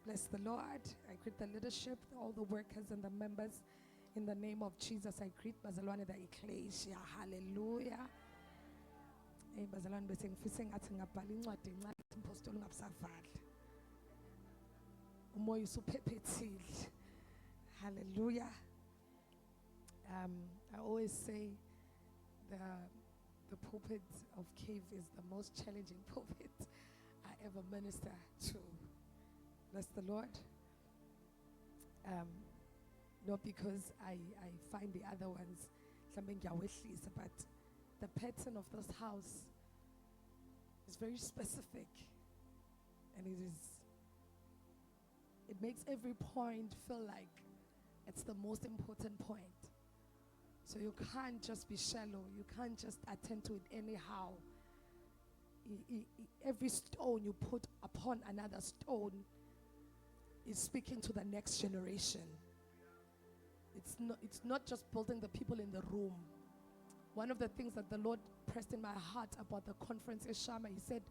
Bless the Lord. I greet the leadership, all the workers and the members. In the name of Jesus, I greet bazalwane the ecclesia. Hallelujah. Hey bazalwane bese ngifisa ngathi ngabhala incwadi encane impostoli ngabusavali. Umoya usuphephetile. Hallelujah. I always say the pulpit of Cave is the most challenging pulpit I ever minister to. Bless the Lord. Not because I find the other ones, but the pattern of this house is very specific, and it makes every point feel like it's the most important point. So you can't just be shallow. You can't just attend to it anyhow. Every stone you put upon another stone is speaking to the next generation. It's not just building the people in the room. One of the things that the Lord pressed in my heart about the conference is Shama. He said,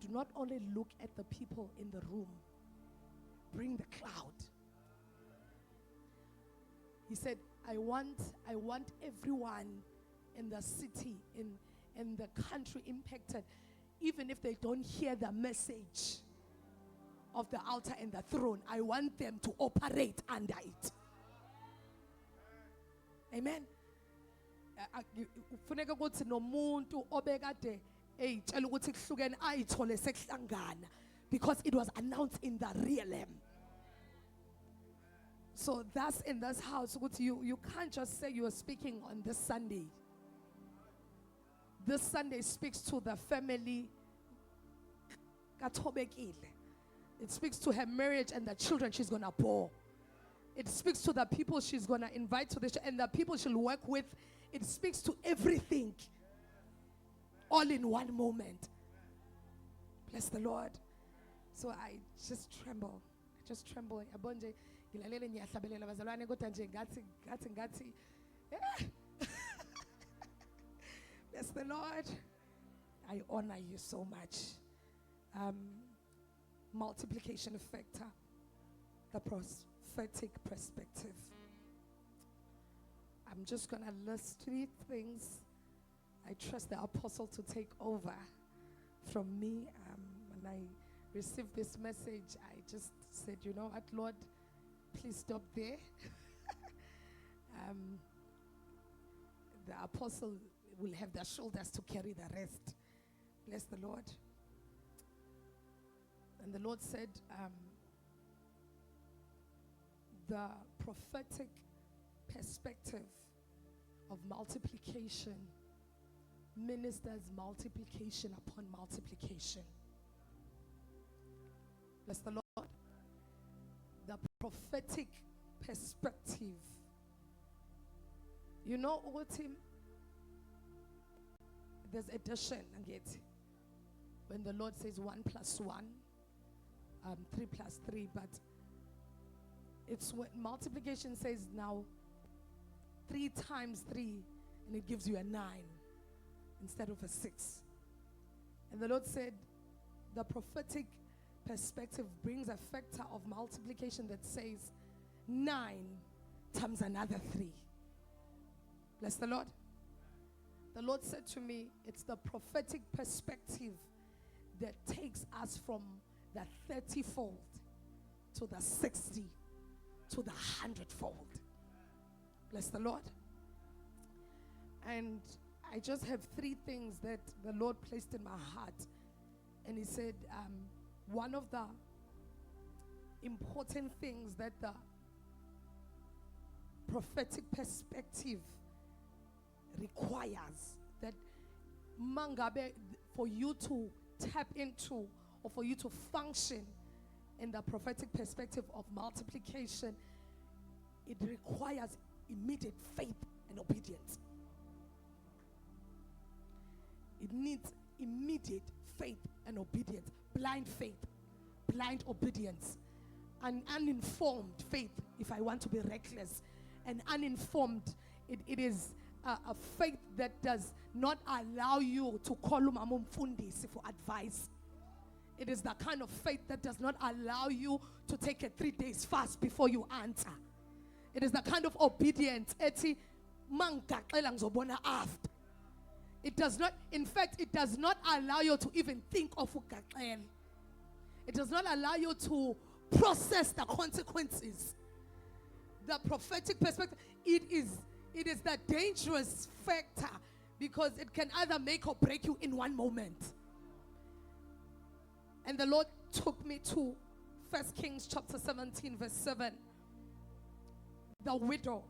do not only look at the people in the room, bring the cloud. He said, I want everyone in the city, in the country impacted, even if they don't hear the message of the altar and the throne. I want them to operate under it. Amen. Kufuneka ukuthi nomuntu obekade eyitshela ukuthi kuhlukene ayithole sekuhlangana, because it was announced in the realm. So that's in this house. You can't just say you are speaking on this Sunday. This Sunday speaks to the family. It speaks to her marriage and the children she's going to bore. It speaks to the people she's going to invite to the church and the people she'll work with. It speaks to everything. All in one moment. Bless the Lord. So I just tremble. Abonje ngilalele ngiyahlabelela bazalwane kodwa nje ngathi bless the Lord. I honor you so much. Multiplication factor, the prophetic perspective. I'm just going to list 3 things. I trust the apostle to take over from me. When I received this message, I just said, you know what, Lord, please stop there. The apostle will have the shoulders to carry the rest. Bless the Lord. And the Lord said, the prophetic perspective of multiplication ministers multiplication upon multiplication. Bless the Lord. The prophetic perspective. You know what him? There's addition and yet when the Lord says 1 + 1, 3 + 3, but it's when multiplication says now 3 times 3 and it gives you a 9 instead of a 6. And the Lord said the prophetic perspective brings a factor of multiplication that says 9 times another 3. Bless the Lord. The Lord said to me, it's the prophetic perspective that takes us from the 30-fold to the 60 to the 100-fold. Bless the Lord. And I just have 3 things that the Lord placed in my heart. And he said, one of the important things that the prophetic perspective requires, that mangabe, for you to tap into or for you to function in the prophetic perspective of multiplication, it requires immediate faith and obedience. It needs immediate faith and obedience. Blind faith, blind obedience, and uninformed faith, if I want to be reckless. And uninformed, it is a faith that does not allow you to call Umamumfundisi for advice. It is the kind of faith that does not allow you to take a 3 days fast before you answer. It is the kind of obedience. Ethi mangixela ngizobona after. It does not, in fact, it does not allow you to even think of ugaxela. It does not allow you to process the consequences. The prophetic perspective, it is the dangerous factor because it can either make or break you in one moment. And the Lord took me to 1 Kings chapter 17 verse 7. The widow.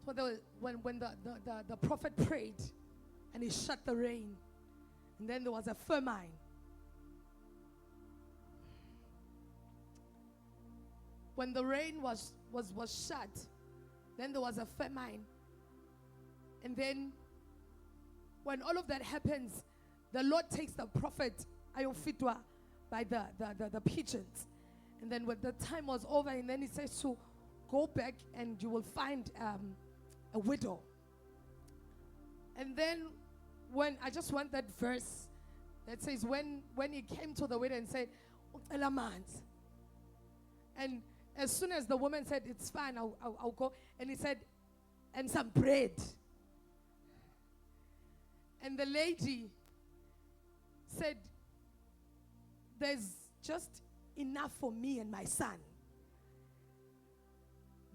So when the prophet prayed and he shut the rain, and then there was a famine. When the rain was shut, then there was a famine. And then when all of that happens, the Lord takes the prophet Ayofitwa by the pigeons. And then when the time was over, and then he says to go back and you will find a widow. And then when I just want that verse that says when he came to the widow and said, and as soon as the woman said, it's fine, I'll go. And he said, and some bread. And the lady said, there's just enough for me and my son,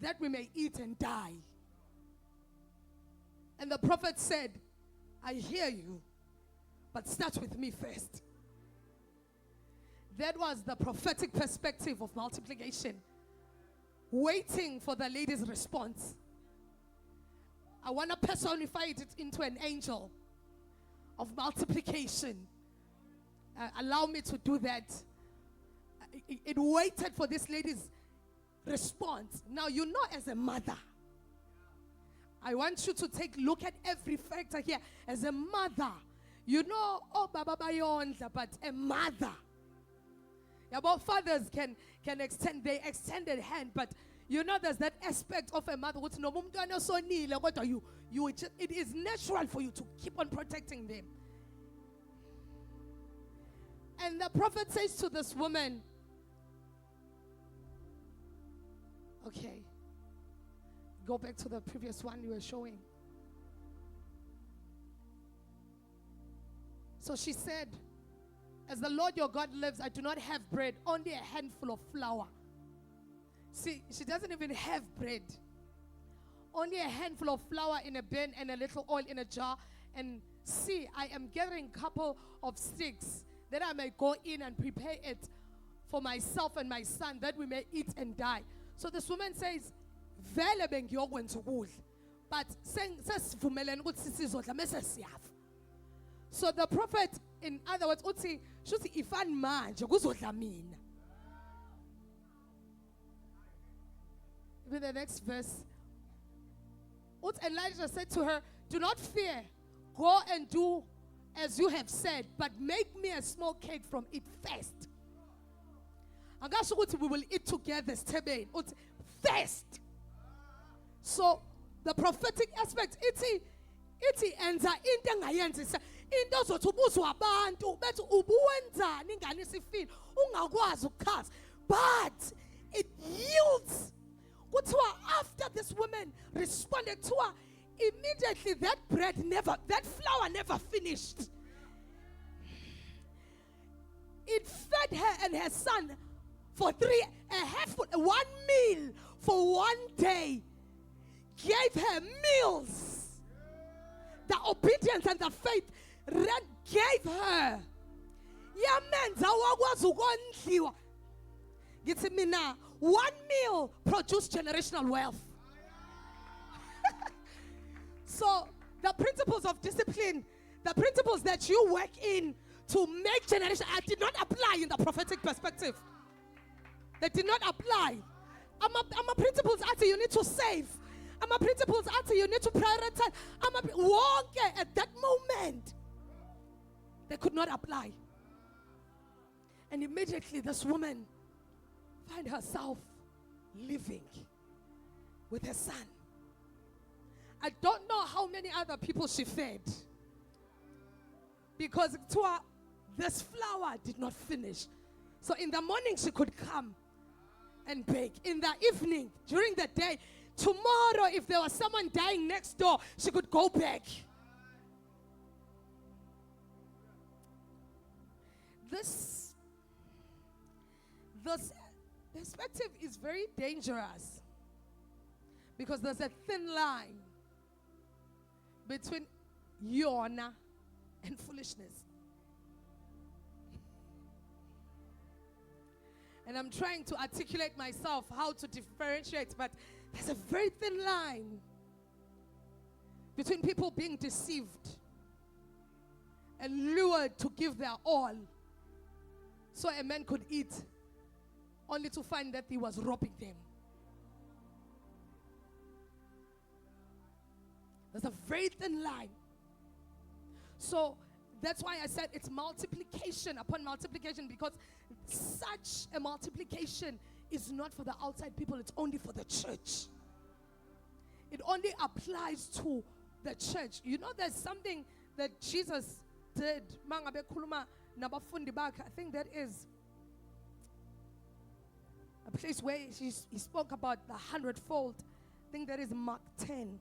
that we may eat and die. And the prophet said, I hear you, but start with me first. That was the prophetic perspective of multiplication. Waiting for the lady's response. I want to personify it into an angel of multiplication. Allow me to do that. It waited for this lady's response. Now, you know, as a mother, I want you to take a look at every factor here. As a mother, you know, oh, Baba Bayonza, but a mother. Yeah, but fathers can extend their extended hand, but you know there's that aspect of a mother which no so what are you it is natural for you to keep on protecting them. And the prophet says to this woman, okay, go back to the previous one you were showing. So she said, as the Lord your God lives, I do not have bread, only a handful of flour. See, she doesn't even have bread. Only a handful of flour in a bin and a little oil in a jar. And see, I am gathering a couple of sticks that I may go in and prepare it for myself and my son, that we may eat and die. So this woman says, Vele bengiyokwenza ukudla, but sesivumelene ukuthi sizodla mase siyafa. So the prophet, in other words, uthi shuthi ifani manje kuzodla mina. With the next verse, Elijah said to her, do not fear, go and do as you have said, but make me a small cake from it first. Angasho ukuthi we will eat together, first. So the prophetic aspect, iti enza into engayenzisa into ozothi ubuzwa abantu bethi ubuwenzani ingane isifile ungakwazi ukuchaza, but it yields. Kuthiwa after this woman responded to her, immediately that flour never finished. It fed her and her son for one meal for one day. Gave her meals. The obedience and the faith gave her. Yamenza wakwazi ukondliwa. Githi mina, one meal produced generational wealth. So the principles of discipline, the principles that you work in to make generation, did not apply in the prophetic perspective. They did not apply. I'm a principles after you need to save. I'm a principles after you need to prioritize. At that moment, they could not apply. And immediately this woman find herself living with her son. I don't know how many other people she fed, because to her, this flour did not finish. So in the morning, she could come and bake. In the evening, during the day, tomorrow, if there was someone dying next door, she could go back. This perspective is very dangerous because there's a thin line between yona and foolishness. And I'm trying to articulate myself how to differentiate, but there's a very thin line between people being deceived and lured to give their all so a man could eat, only to find that he was robbing them. There's a very thin line. So that's why I said it's multiplication upon multiplication, because such a multiplication is not for the outside people, it's only for the church. It only applies to the church. You know, there's something that Jesus did. I think that is a place where he spoke about the 100-fold. I think that is Mark 10.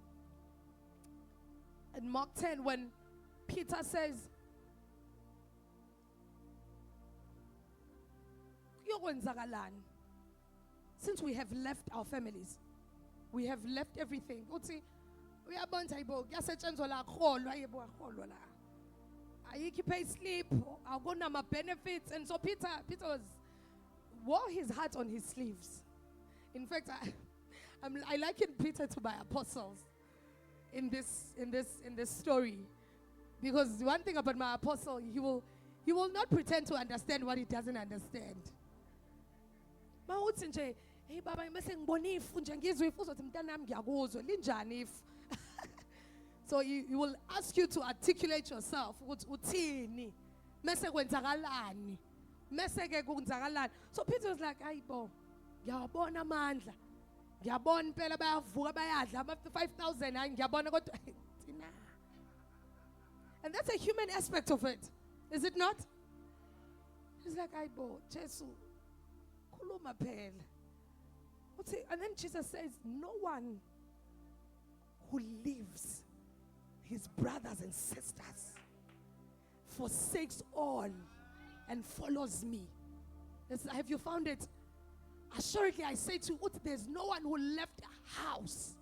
In Mark 10, when Peter says, since we have left our families, we have left everything. I pay sleep, I'll go to my benefits. And so Peter wore his heart on his sleeves. In fact, I liken Peter to my apostles in this story. Because one thing about my apostle, he will not pretend to understand what he doesn't understand. Hey baba, so he will ask you to articulate yourself. So Peter was like, "Ayibo, ngiyabona amandla. Ngiyabona impela bayavuka bayadla ama 5,000 ngiyabona kodwa thina." And that's a human aspect of it. Is it not? He's like, "Ayibo, Jesu, khuluma phela." And then Jesus says, "No one who leaves his brothers and sisters, forsakes all, and follows me." Have you found it? Assuredly, I say to you, there's no one who left a house,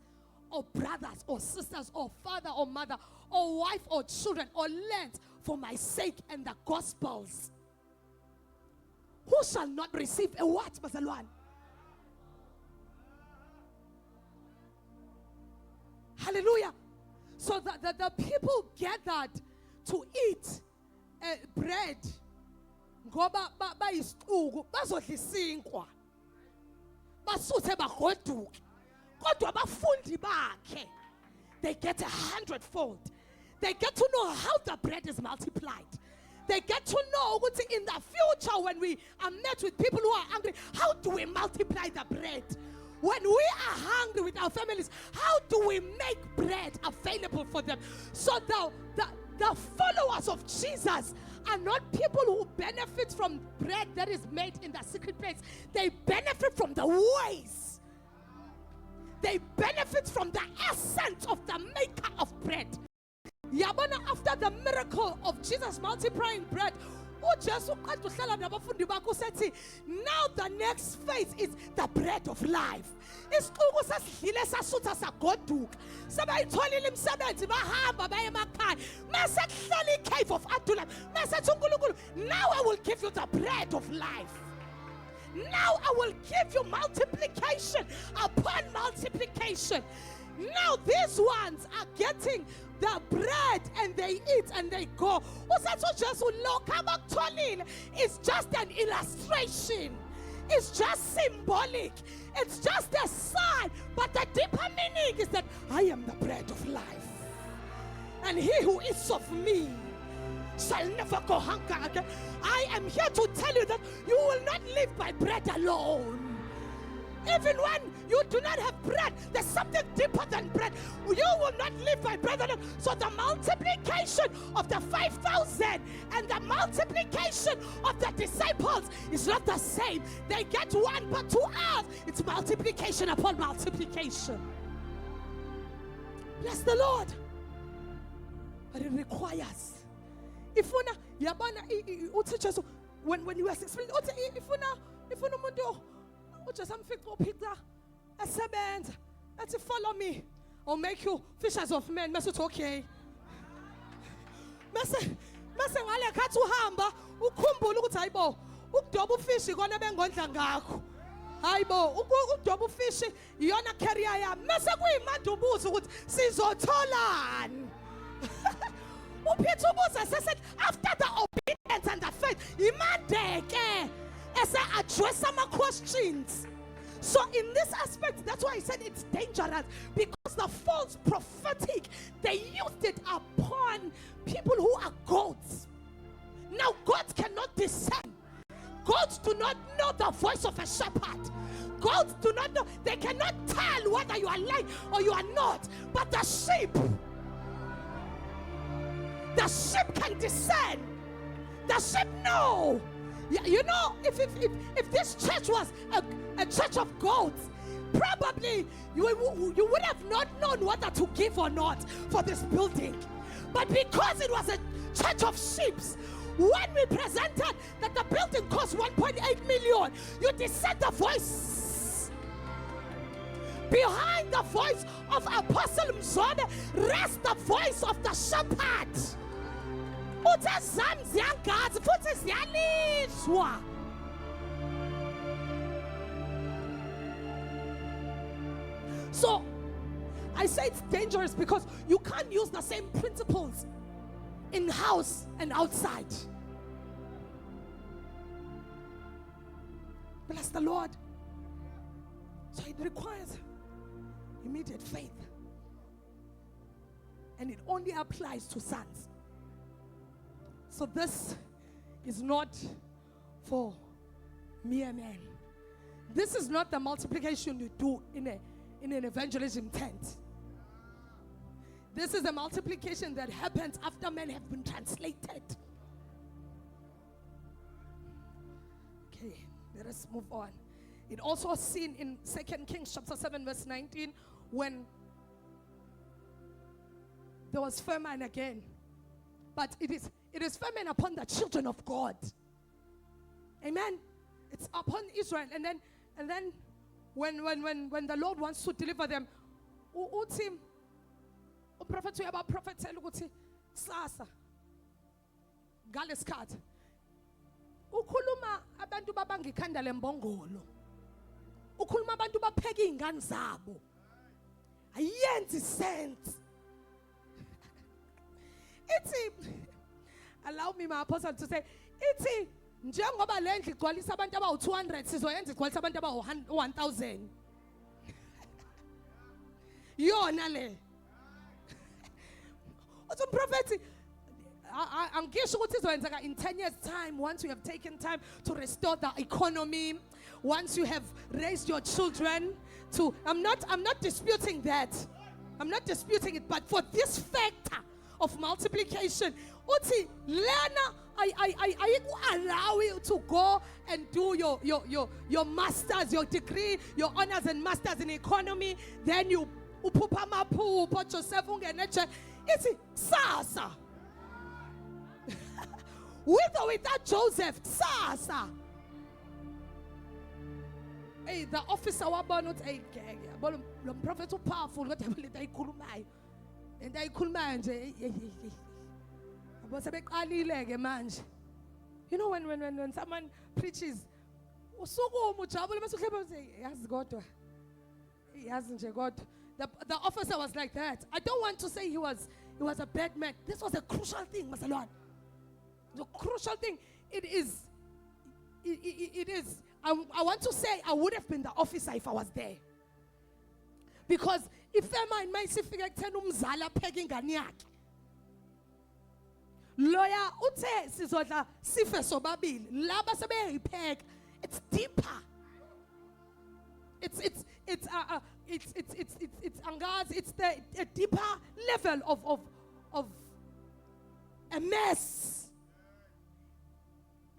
or brothers, or sisters, or father, or mother, or wife, or children, or land for my sake and the gospels, who shall not receive a what, Bazalwan? Hallelujah. So the people gathered to eat bread. Ngoba bayisicuku bazodlisinkwa. Basuthe bagoduke. Kodwa abafundi bakhe, they get 100-fold. They get to know how the bread is multiplied. They get to know in the future when we are met with people who are hungry, how do we multiply the bread? When we are hungry with our families, how do we make bread available for them? So the followers of Jesus are not people who benefit from bread that is made in the secret place. They benefit from the ways. They benefit from the essence of the maker of bread. Yabona, after the miracle of Jesus multiplying bread, now the next phase is the bread of life. Cave of Adullam. Now I will give you the bread of life. Now I will give you multiplication upon multiplication. Now these ones are getting the bread and they eat and they go. It's just an illustration. It's just symbolic. It's just a sign. But the deeper meaning is that I am the bread of life. And he who eats of me shall never go hunger again. I am here to tell you that you will not live by bread alone. Even when you do not have bread, there's something deeper than bread. You will not live by bread alone. So the multiplication of the 5,000 and the multiplication of the disciples is not the same. They get one, but to us, it's multiplication upon multiplication. Bless the Lord. But it requires. If when you are explaining, if just follow me, I'll make you fishers of men. Message okay. Message ngale khathi uhamba ukhumbula ukuthi hayibo ukudoba ufishi kona bengondla ngakho. Hayibo ukudoba ufishi iyona career yami. Mase kuyimanje ubuza ukuthi sizotholani. uPeter said after the obedience and the faith, imandeke as I address some questions. So in this aspect, that's why I said it's dangerous, because the false prophetic, they used it upon people who are goats. Now goats cannot discern. Goats do not know the voice of a shepherd. Goats do not know. They cannot tell whether you are lying or you are not. But the sheep can discern. The sheep know. You know, if this church was a church of goats, probably you would have not known whether to give or not for this building. But because it was a church of sheep, when we presented that the building cost 1.8 million, you discerned the voice. Behind the voice of Apostle Mzone rests the voice of the shepherd. So I say it's dangerous because you can't use the same principles in house and outside. Bless the Lord. So it requires immediate faith, and it only applies to sons. So this is not for mere men. This is not the multiplication you do in an evangelism tent. This is a multiplication that happens after men have been translated. Okay, let us move on. It also is seen in 2 Kings chapter 7 verse 19 when there was famine again. But it is famine upon the children of God. Amen. It's upon Israel. And then when the Lord wants to deliver them, prophet ukuthi sasa ngalesikhathi ukhuluma abantu babangikhanda lembongolo, ukhuluma abantu bapheka izingane zabo, ayenzi sense. Ithi, allow me my apostle to say, ithi njengoba lendlu igcwalisa abantu abawu200 sizoyenza igcwalisa abantu abawu1000. Yona le uthi prophet angisho ukuthi izoyenzeka in 10 years time, once you have taken time to restore the economy, once you have raised your children to I'm not disputing that. I'm not disputing it, but for this factor of multiplication, uthi lena I allow you to go and do your masters, your degree, your honors and masters in economy, then you uphupa maphupho Joseph ungeneche. It's sasa. With or without Joseph, sasa. Hey, the officer wabona uthi hey lo prophet upowerful kodwa lento ayikhulumayo. Lento ayikhulumayo nje abasebeqalile ke manje. You know when someone preaches usukuma ujabule bese uhlebe uthi yazi kodwa yazi nje kodwa. The officer was like that. I don't want to say he was a bad man. This was a crucial thing, Mr. Lord. The crucial thing. It is. I want to say I would have been the officer if I was there. Because if I might see figure umzala pegging ingane lawyer uthe sizodla sife sobabili laba sebeyipheka. It's deeper. It's it's angazi, it's a deeper level of a mess.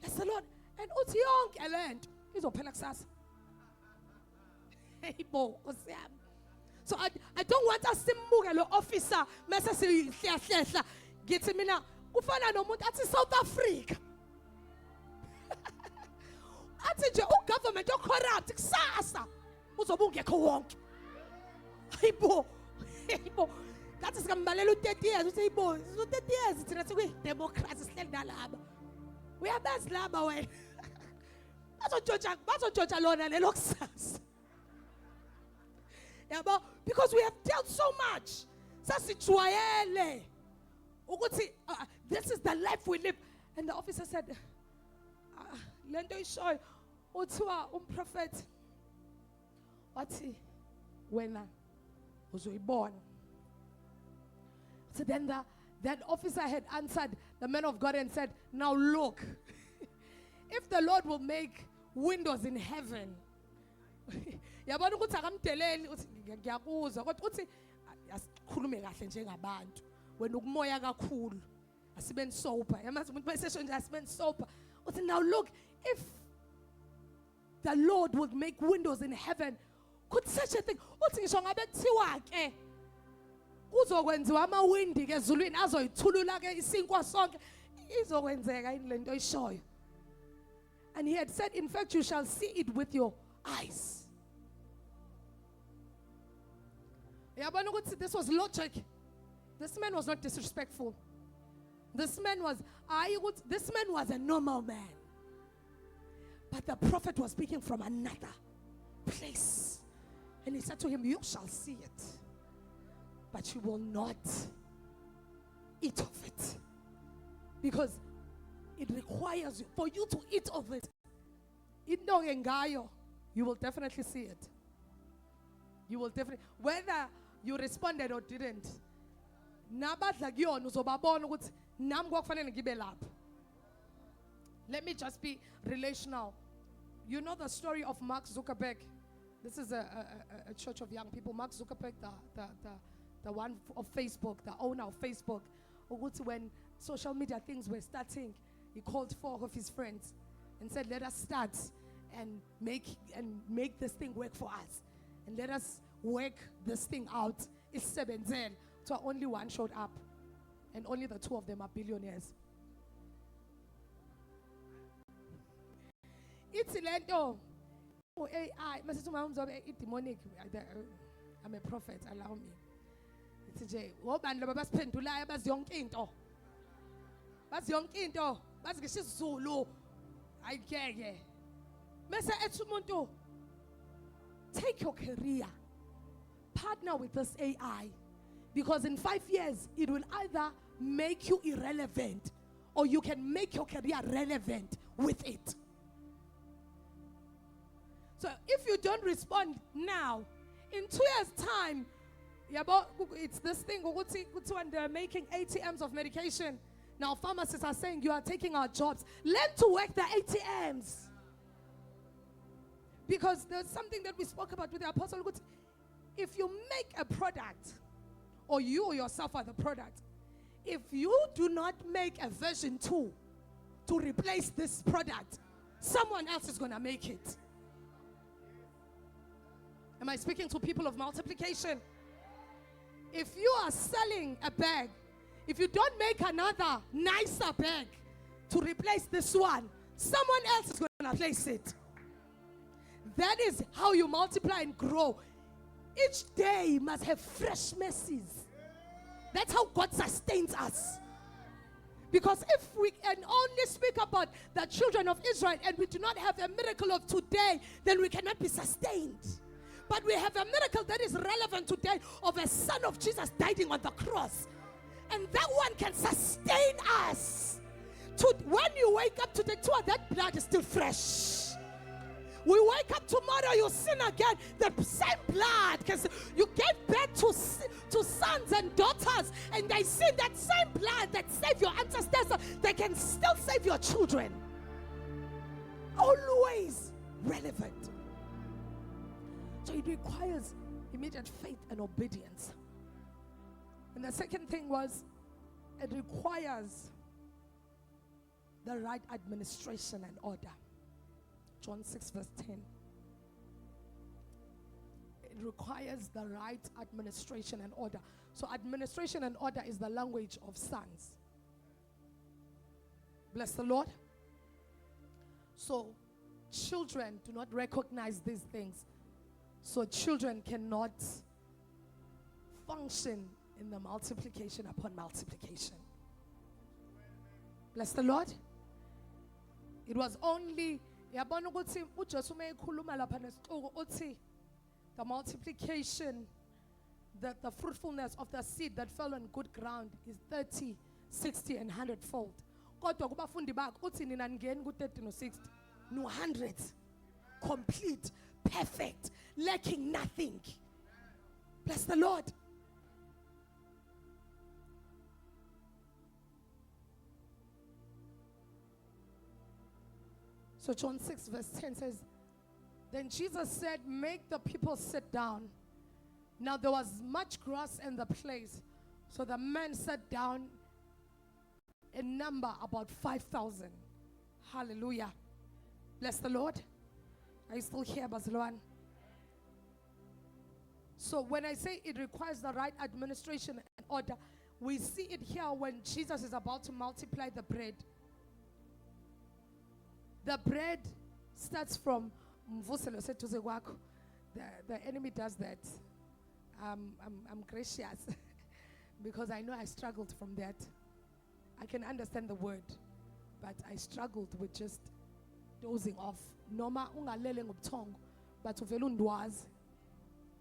That's the Lord. And uthi yonke lento izophela kusasa. Hey bo, so I don't want us to move lo officer mase sihlehla ngithi mina kufana nomuntu athi South Africa. Athi nje ugovernment ocorrupt kusasa uzobe ungekho wonke. Hayibo. That is kambalela u30 years uthi hayibo, u30 years thina sikwi democracy sihleli nalaba. Uyabazi laba wena. Bazojoja lona lelo kusasa. Yabo, because we have dealt so much. Sasijwayele ukuthi this is the life we live. And the officer said, lento ishoyo uthiwa umprophet wathi wena uzoyibona. So then that officer had answered the man of God and said, now look, if the Lord will make windows in heaven, yabona ukuthi akamdeleli uthi ngiyakuzwa kodwa uthi asikhulume kahle njengabantu wena ukumoya kakhulu asibe sober yamazi umuntu besesho nje asibe sober uthi now look, if the Lord would make windows in heaven, could such a thing uthi ngisho ngabe kuthiwa ke kuzokwenziwa amawindi ke ezulwini azoyithulula ke isinkwa sonke izokwenzeka lento ishoyo. And he had said, in fact, you shall see it with your eyes. This was logic. This man was not disrespectful. This man was a normal man. But the prophet was speaking from another place. And he said to him, you shall see it, but you will not eat of it. Because it requires you, for you to eat of it. You will definitely see it. You will definitely, whether you responded or didn't. Let me just be relational. You know the story of Mark Zuckerberg. This is a church of young people. Mark Zuckerberg, the one of Facebook, the owner of Facebook. When social media things were starting, he called 4 of his friends and said, let us start and make this thing work for us. And let us work this thing out. It's 7 then. So only one showed up. And only the 2 of them are billionaires. It's lento. AI. Demonic. I'm a prophet. Allow me. It's a Bas yonke into bazigisho isiZulu ayikeke mase ethi umuntu take your career, partner with this AI, because in 5 years it will either make you irrelevant or you can make your career relevant with it. So if you don't respond now, in 2 years time, it's this thing when they're making ATMs of medication. Now pharmacists are saying you are taking our jobs. Learn to work the ATMs. Because there's something that we spoke about with the apostle. If you make a product, or you yourself are the product, if you do not make a version 2 to replace this product, someone else is going to make it. Am I speaking to people of multiplication? If you are selling a bag, if you don't make another nicer bag to replace this one, someone else is going to place it. That is how you multiply and grow. Each day must have fresh mercies. That's how God sustains us. Because if we can only speak about the children of Israel and we do not have a miracle of today, then we cannot be sustained. But we have a miracle that is relevant today of a son of Jesus dying on the cross. And that one can sustain us. When you wake up today, that blood is still fresh. We wake up tomorrow, you sin again. The same blood, because you gave birth to sons and daughters, and they sin that same blood that saved your ancestors. They can still save your children. Always relevant. So it Immediate faith and obedience. And the second thing was, it requires the right administration and order. John 6 verse 10. It requires the right administration and order. So administration and order is the language of sons. Bless the Lord. So children do not recognize these things. So children cannot function in the multiplication upon multiplication. Bless the Lord. It was only the multiplication, the fruitfulness of the seed that fell on good ground is 30, 60 and 100 fold. Kodwa kubafundi bakho uthi nina ngeni ku30 no60 no 100, complete, perfect, lacking nothing. Bless the Lord. So John 6 verse 10 says, then Jesus said, make the people sit down. Now there was much grass in the place. So the men sat down, in number about 5,000. Hallelujah. Bless the Lord. Are you still here, Bazilwan? So when I say it requires the right administration and order, we see it here when Jesus is about to multiply the bread. The bread starts from Mvuselo said to Zegwako. The enemy does that. I'm gracious because I know I struggled from that. I can understand the word, but I struggled with just dozing off. Noma ungalele ngobthongo, but uvela undwazi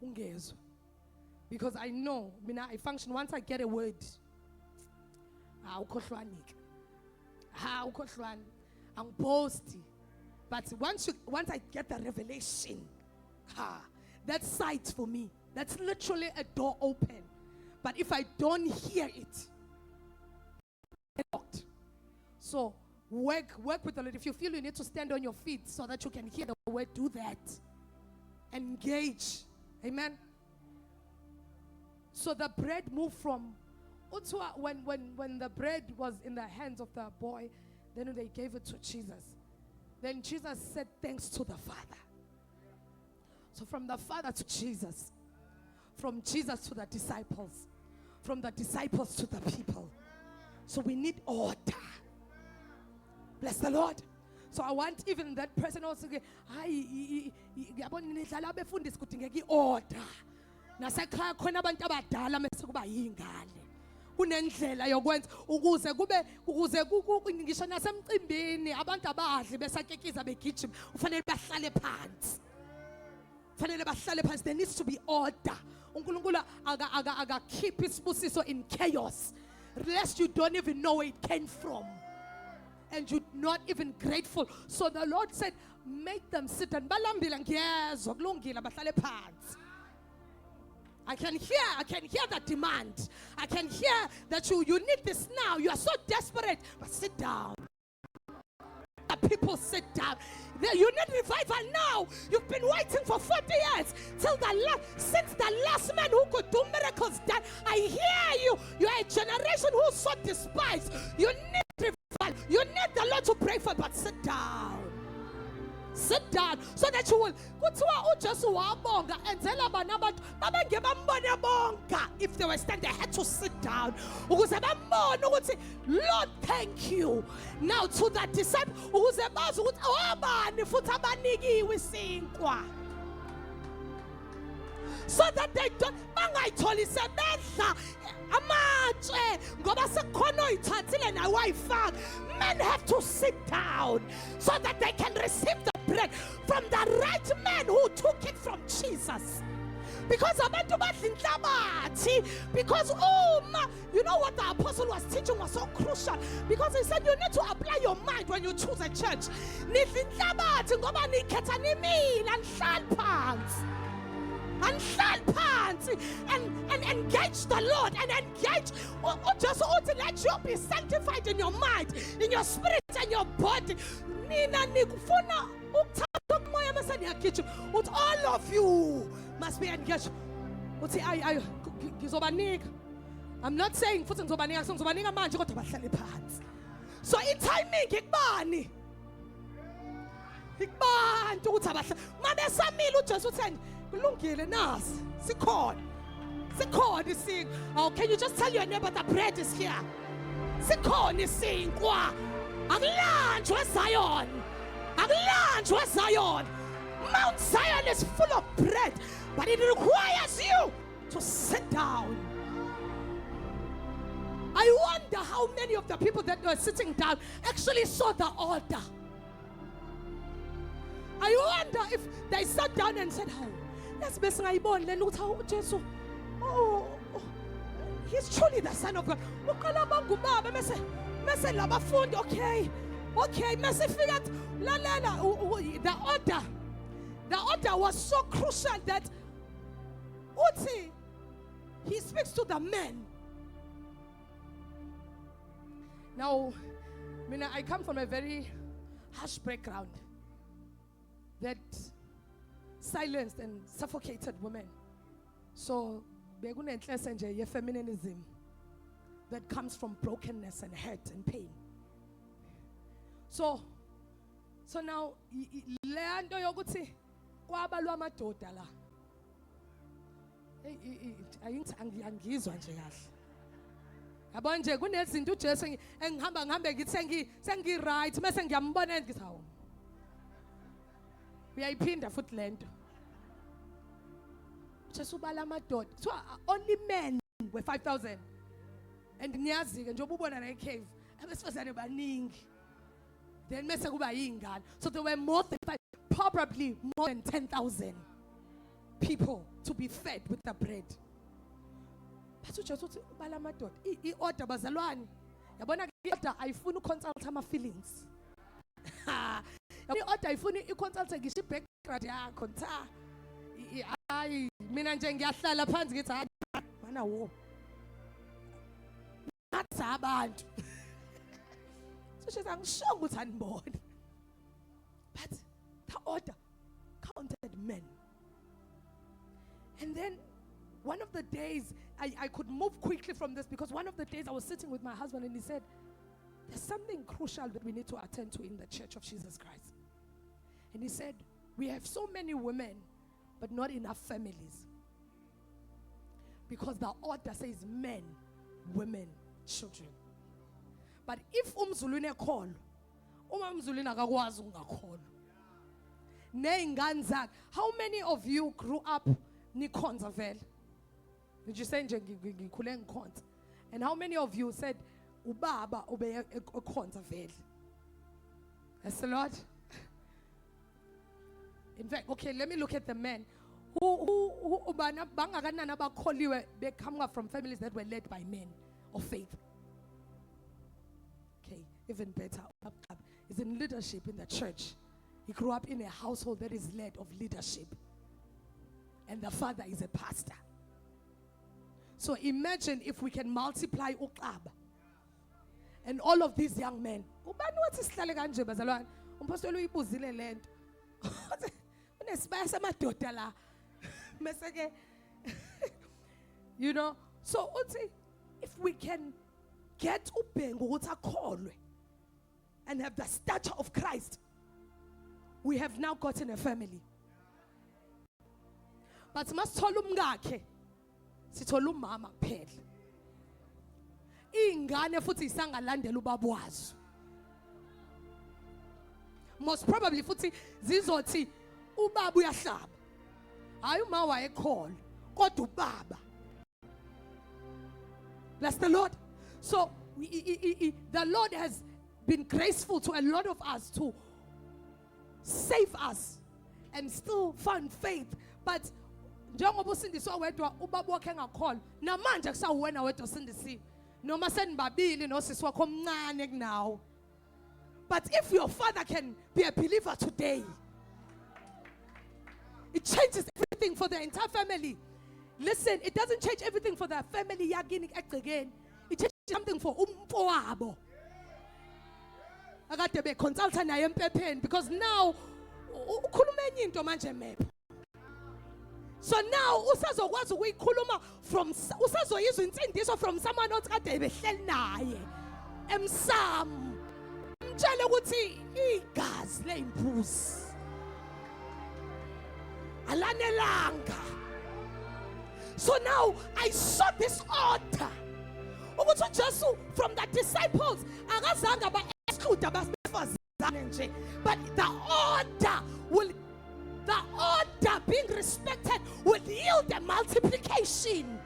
ungezwe. Because I know, I function once I get a word. Ukhohlwanika. Ukhohlwana. I'm boasty. But once I get the revelation, that's sight for me. That's literally a door open. But if I don't hear it, it's locked. So work with the Lord. If you feel you need to stand on your feet so that you can hear the word, do that. Engage. Amen. So the bread moved from when the bread was in the hands of the boy, then they gave it to Jesus. Then Jesus said thanks to the Father. So from the Father to Jesus, from Jesus to the disciples, from the disciples to the people. So we need order. Bless the Lord. So I want even that person also to order. Nasekhaya khona abantu abadala mase kuba yingane. Kunendlela yokwenza ukuze ngisho nasemcimbini abantu abadli besakekiza begijima ufanele bahlale phansi. There needs to be order. uNkulunkulu aga keep isibusiso in chaos lest you don't even know where it came from and you're not even grateful. So the Lord said, make them sit and balambila ngiyezwa kulungile bahlale phansi. I can hear the demand. I can hear that you need this now. You are so desperate, but sit down. The people sit down. You need revival now. You've been waiting for 40 years since the last man who could do miracles done. I hear you. You are a generation who so despised. You need revival. You need the Lord to pray for, but sit down. Sit down so that you will. If they were standing, they had to sit down. Lord, thank you. Now to that disciple, so that they don't men have to sit down so that they can receive the bread from the right man who took it from Jesus. Because you know what the apostle was teaching was so crucial, because he said you need to apply your mind when you choose a church. And engage the Lord and engage just to let you be sanctified in your mind, in your spirit and your body. All of you must be engaged. uthi ngizobanika. I'm not saying futhi ngizobanika ngizobanika manje kodwa bahlale phansi. So i-timing ikubani? Ikubantu ukuthi abahlale. Ngabe samile uJesu utheni? Kulungile nasi. Sikhona. Sikhona isink. Oh, can you just tell your neighbor the bread is here? Sikhona isinkwa. Akulanjwe Zion. Akulanjwe Zion. Mount Zion is full of bread, but it requires you to sit down. I wonder how many of the people that were sitting down actually saw the altar. I wonder if they sat down and said, "Oh, let's be ngayibona lena ukuthi hawu uJesu, oh, he's truly the Son of God." Uqala bangubaba mase labafundi, okay, mase fika lalela the order was so crucial that uthi he speaks to the men. Now, I come from a very harsh background that silenced and suffocated women. So, bekunenhlese nje ye-feminism that comes from brokenness and hurt and pain. So now, le nto yokuthi kwabalwa amadoda la. Angizwa nje kahle. Yabona nje kunezinto uJesu engihamba ngithi sengi-right mase ngiyambona ngithi hawo. Uyayiphinda futhi lento. Jesu bala amadoda. So only men were 5,000. And niyazi ke njengoba ubona la cave, abesifazane baningi. Then mase kuba yingane. So there were more than probably more than 10,000 people to be fed with the bread. But uJesu uthi bala amadoda. I-order bazalwane. Yabona i-order ayifuni uconsult ama feelings. I-order ayifuni i-consult ngisho i-background yakho cha. Hayi mina nje ngiyahlala phansi ngithi hayi mana wo. Nathi abantu. So she's angishongo ukuthi anibone. But the order counted men. And then one of the days, I could move quickly from this because one of the days I was sitting with my husband and he said, there's something crucial that we need to attend to in the Church of Jesus Christ. And he said, we have so many women, but not enough families. Because the order says men, women, children. But if umzulwini call, umzulwini akakwazi ungakholwa. Neyingane zakhe, how many of you grew up nikhonza vele? Did you say nje ngikhule ngikhonza? And how many of you said ubaba ube ekhonza vele? That's the Lord. In fact, okay, let me look at the men. Who bangakanani abakholiwe they come up from families that were led by men of faith. Okay, even better. Is in leadership in the church. He grew up in a household that is led of leadership. And the father is a pastor. So imagine if we can multiply uqaba. And all of these young men. Ubani wathi sihlale kanje bazalwane? Umpostoli uyibuzile lento. Unesibaya samadoda la. Meseke. You know, so uthi if we can get ubhengu ukuthi akholwe and have the stature of Christ, we have now gotten a family. But masithola umkakhe sithola umama kuphela. Ingane futhi isangalandela ubaba wazo. Most probably futhi zizothi ubaba uyahlaba. Hayi uma wayekholwa kodwa ubaba. Bless the Lord. So the Lord has been graceful to a lot of us to save us and still find faith. But njengoba usindiswa wedwa ubaba wakhe engakholwa namanje kusawuwena wedwa usindisiwe noma senibabili nosisi wakho omncane kunawo. But if your father can be a believer today, it changes everything for the entire family. Listen, it doesn't change everything for the family yakini egcekeni. It changes something for umfowabo. Akade be consult naye emphepheni because now ukhuluma enye into manje mepha. So now usazokwazi ukuyikhuluma from usazoyizwa insindiso from someone othi kade behleli naye emsamo mtshele ukuthi igazi leimbuzi alanelanga. So now I saw this order ukuthi uJesu from the disciples akazange ba exclude abasifazane nje, but the order being respected will yield a multiplication.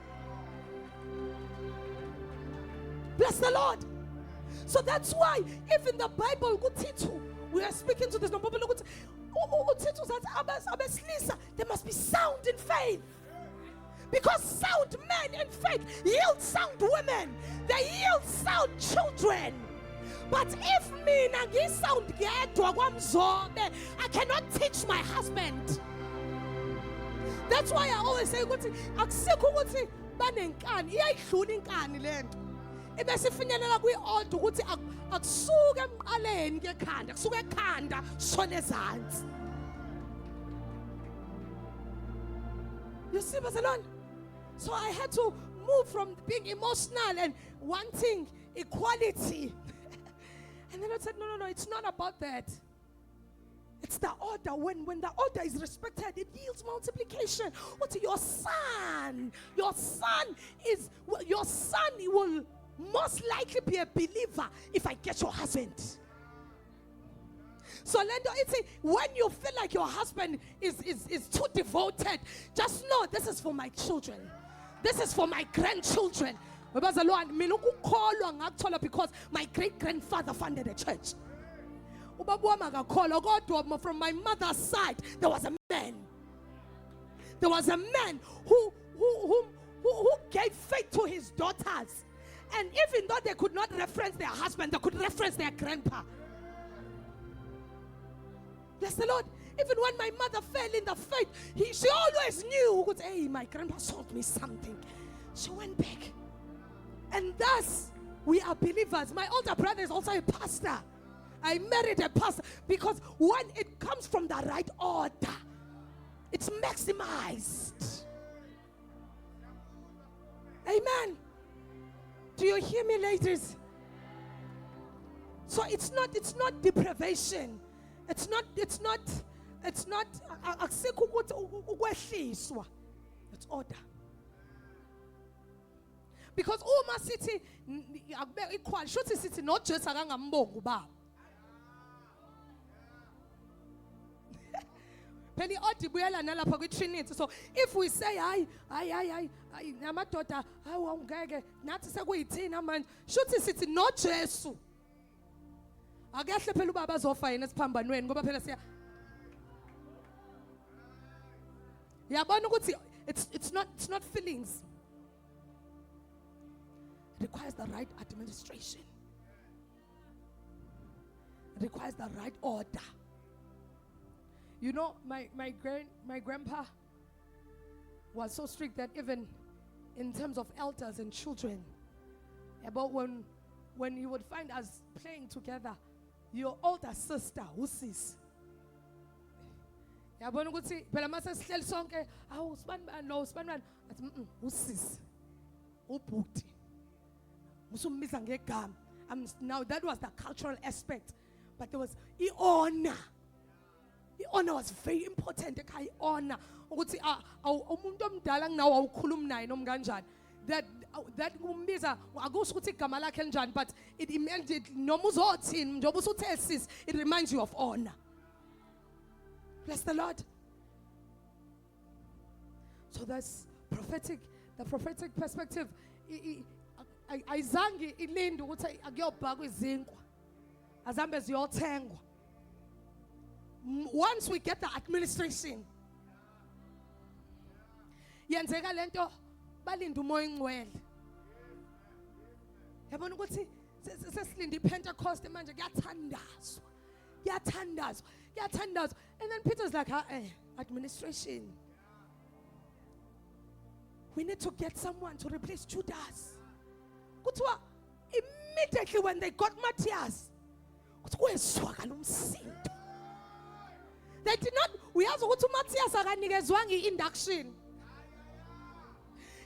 Bless the Lord. So that's why even the Bible, we are speaking to this. They must be sound in faith. Because sound men in faith yield sound women. They yield sound children. But if me nagi sound I cannot teach my husband. That's why I always say akusekho ukuthi banenkani iyayidlula inkani lento. Ebese finyelela kwi-order ukuthi akusuke emqaleni kekhanda, kusuke ekhanda shone ezantsi. You see, Barcelona? So I had to move from being emotional and wanting equality. And then I said, no, it's not about that. It's the order. When the order is respected, it yields multiplication. What your son will most likely be a believer if I get your husband. So Lendo, it's when you feel like your husband is too devoted, just know this is for my children. This is for my grandchildren. Because my great-grandfather founded a church. From my mother's side, there was a man. There was a man who gave faith to his daughters. And even though they could not reference their husband, they could reference their grandpa. Bless the Lord. Even when my mother fell in the faith, she always knew, hey, my grandpa sold me something. She went back. And thus, we are believers. My older brother is also a pastor. I married a pastor because when it comes from the right order, it's maximized. Amen. Do you hear me, ladies? So it's not deprivation. It's not it's order. Because uma sithi akube equal shothi sithi no Jesu akangambonga ubaba. Phela iodibuyela nalapha kwiTrinity. So if we say hayi namadoda awungeke nathi sekuyithina manje shothi sithi no Jesu. Akahle phela ubaba azofa yena esiphambanweni ngoba phela siya yabona ukuthi it's not feelings. It requires the right administration. It requires the right order. You know, my grandpa was so strict that even in terms of elders and children, about when he would find us playing together, your older sister, who's this? Yabona ukuthi phela mase sihleli sonke awu sibani lo sibani athi who's this? Ubhuti. Musumbiza ngegama. Now that was the cultural aspect, but there was honor. Honor was very important. Ekhaya honor ukuthi umuntu omdala nginawo awukhulumi naye noma kanjani. That umbiza akusho ukuthi igama lakhe linjani, but it meant noma uzothini njengoba usuthe sis, it reminds you of honor. Bless the Lord. So that's prophetic. The prophetic perspective. Ayizange ilinde ukuthi akuyobhakwa izinkwa azambe ziyothengwa. Once we get the administration, yenzeka lento balinda umoya ingcwele. Yabona ukuthi sesilinde iPentecost manje kuyathandazwa. And then Peter's like, administration. We need to get someone to replace Judas. Immediately when they got Matthias, they did not. We also go to Matthias akanikezwanga induction.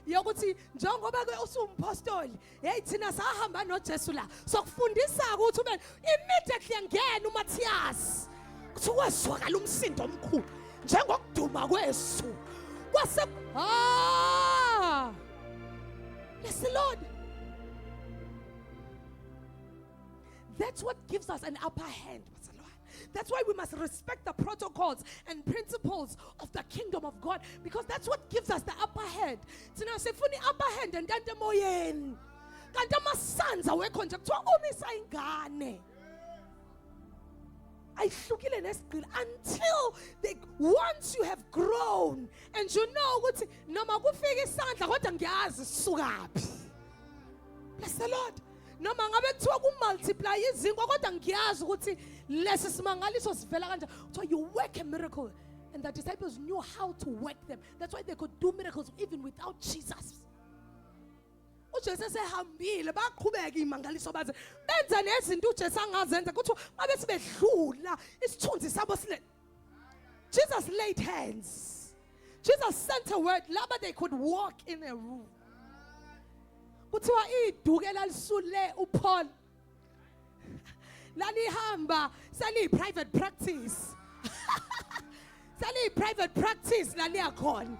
yokuthi njengoba ke usumpostoli hey thina sahamba noJesu la sokufundisa ukuthi ube immediately ngena uMatthias kuthi kwezwakala umsindo omkhulu njengokuduma kwesu kwase bless the Lord. That's what gives us an upper hand. That's why we must respect the protocols and principles of the kingdom of God, because that's what gives us the upper hand. Thina sifuna upper hand and kanti emoyeni. Kanti amasanza awekho nje kuthiwa umisa ingane. Ayihlukile nesigqila until they once you have grown and you know ukuthi noma kufika isandla kodwa ngiyazi sisukaphi. Bless the Lord. Noma ngabe kuthiwa ku-multiply izinto kodwa ngiyazi ukuthi lesi simangaliso sivela kanjani. So you work a miracle, and the disciples knew how to work them. That's why they could do miracles even without Jesus. uJesu esehambile baqhubeka imangaliso baze benza nezinto uJesu angazenza kuthiwa ngabe sibedlula isithunzi sabo sile. Jesus laid hands. Jesus sent a word laba they could walk in a room. Kuthiwa iduke lalisule uPaul lalihamba sali private practice sali private practice laliyakhona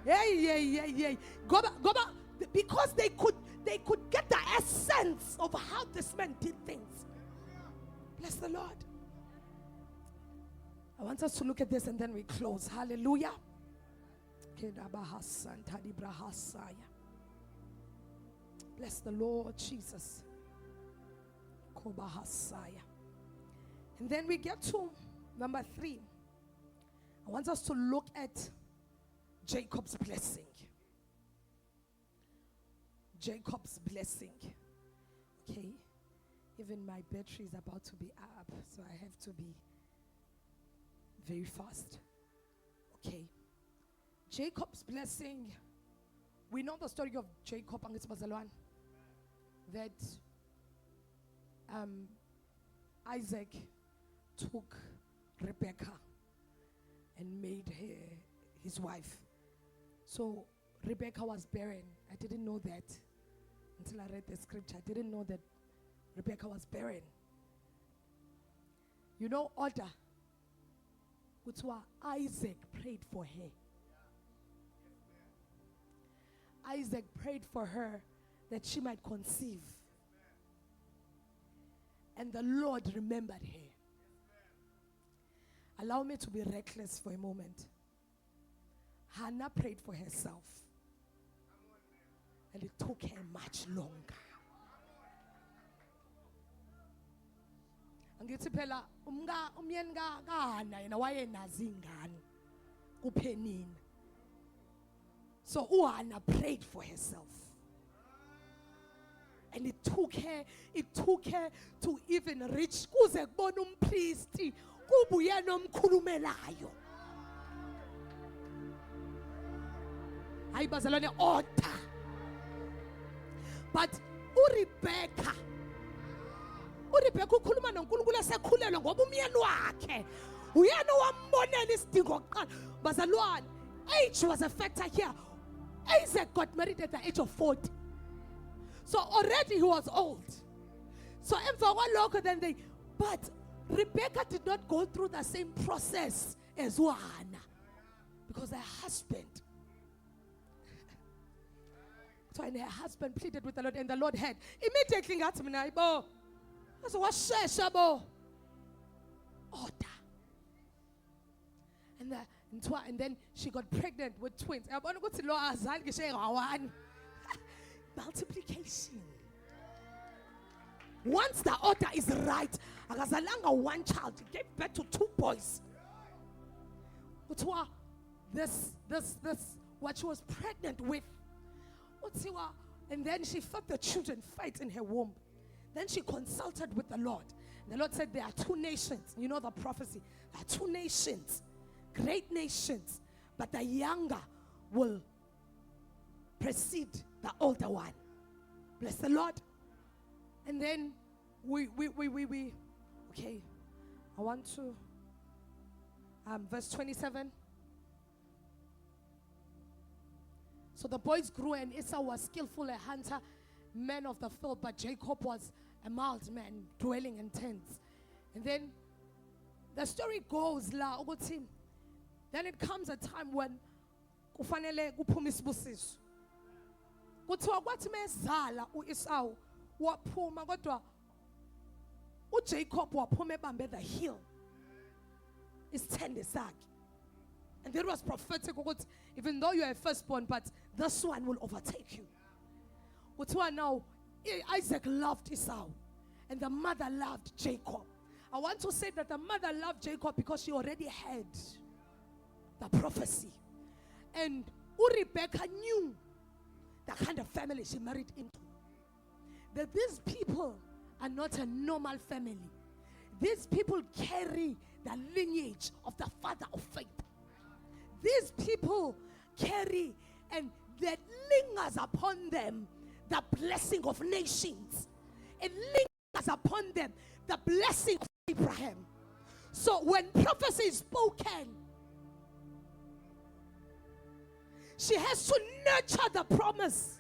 hey goba because they could get the essence of how this man did things. Bless the Lord. I want us to look at this and then we close. Hallelujah. Bless the Lord Jesus. And then we get to number 3. I want us to look at Jacob's blessing. Jacob's blessing. Okay. Even my battery is about to be up, so I have to be very fast. Okay. Jacob's blessing. We know the story of Jacob and his bazalwan. That Isaac took Rebecca and made her his wife. So Rebecca was barren. I didn't know that until I read the scripture. I didn't know that Rebecca was barren. You know, order. Isaac prayed for her. Isaac prayed for her that she might conceive. And the Lord remembered her. Allow me to be reckless for a moment. Hannah prayed for herself. And it took her much longer. Angithi phela umyeni kaHana yena wayenazi ingane kuPenina. So uHana prayed for herself. And it took her to even reach kuze kubona umpristi kubuye nomkhulumelayo. Hayi bazalwane order. But uRebecca ukhuluma noNkulunkulu esekhulelwe ngoba umyeni wakhe uyena wambonela isidingo kuqala. Bazalwane, age was a factor here. Isaac got married at the age of 40. So already he was old. So but Rebecca did not go through the same process as Hannah because her husband. So and her husband pleaded with the Lord, and the Lord heard. Immediately got me now. So what order. And then she got pregnant with twins. Multiplication. Once the order is right, akazalanga one child, he gave birth to 2 boys. This what she was pregnant with. And then she felt the children fight in her womb. Then she consulted with the Lord. The Lord said, there are 2 nations. You know the prophecy. There are 2 nations, great nations, but the younger will precede the older one. Bless the Lord. And then okay. I want to verse 27. So the boys grew, and Esau was skillful, a hunter, man of the field, but Jacob was a mild man, dwelling in tents. And then the story goes la ukuthi, then it comes a time when kufanele kuphuma isibusiso. Kuthiwa kwathi mezala uEsau waphuma, kodwa uJacob waphuma ebambe the heel, isithende sakhe. And there was prophetic ukuthi, even though you are a firstborn, but this one will overtake you. Kuthiwa now Isaac loved Esau, and the mother loved Jacob. I want to say that the mother loved Jacob because she already had the prophecy. And Rebecca knew the kind of family she married into. That these people are not a normal family. These people carry the lineage of the father of faith. These people carry, and that lingers upon them, the blessing of nations. It lingers upon them, the blessing of Abraham. So when prophecy is spoken, she has to nurture the promise.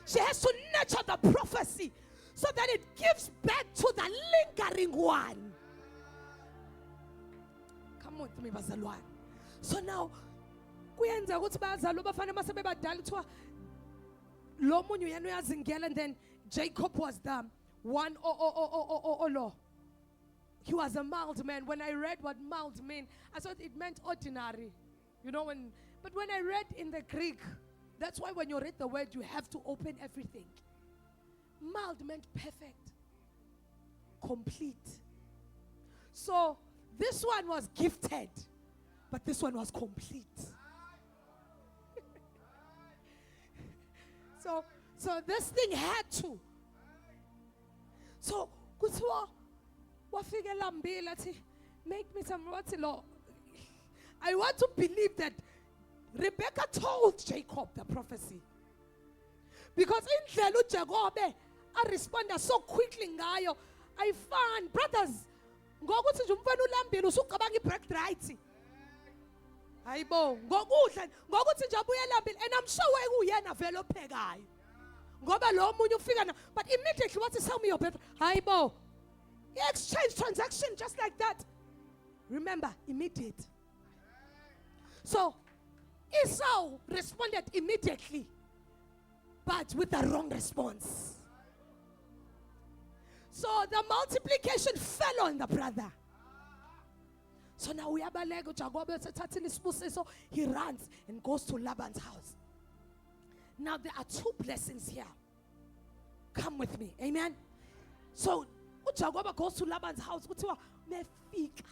She has to nurture the prophecy so that it gives back to the lingering one. Come with me, bazalwane. So now, kuyenza ukuthi bazalwa bafana mase bebadala kuthiwa lo munyu yena uyazingela, and then Jacob was the one lo. He was a mild man. When I read what mild meant, I thought it meant ordinary. You know, but when I read in the Greek, that's why when you read the word, you have to open everything. Mild meant perfect, complete. So this one was gifted, but this one was complete. So this thing had to. So kuthiwa wafike lambile athi, make me some roti lo. I want to believe that Rebecca told Jacob the prophecy. Because indlela uJakobe responded so quickly ngayo, I found, brothers, ngokuthi nje umfana ulambile usucabanga ibreak right. Hayibo, ngokuthi nje abuye lambile, and I'm sure uyena vele ophekayo. Ngoba lo munye ufika na, but immediately what is tell me your better. Hayibo. He exchanged transaction just like that. Remember, immediate. So Esau responded immediately, but with the wrong response. So the multiplication fell on the brother. So now we have a leg, so he runs and goes to Laban's house. Now there are two blessings here. Come with me. Amen. So uJakobe goes to Laban's house. Kuthiwa mefika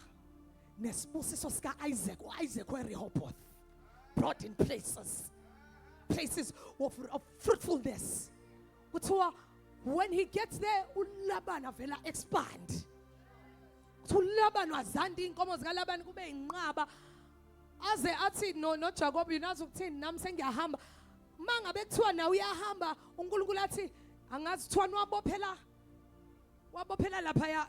nesibusiso sika Isaac where Rehoboth brought in places of fruitfulness. Kuthiwa when he gets there, uLaban avela expand. uLaban wazanda inkomo zika Laban kube inqaba. Aze athi no Jacob unazi ukuthini nami sengiyahamba. Mangabe kuthiwa na uyahamba uNkulunkulu athi angazi kuthiwa wabophela lapha ya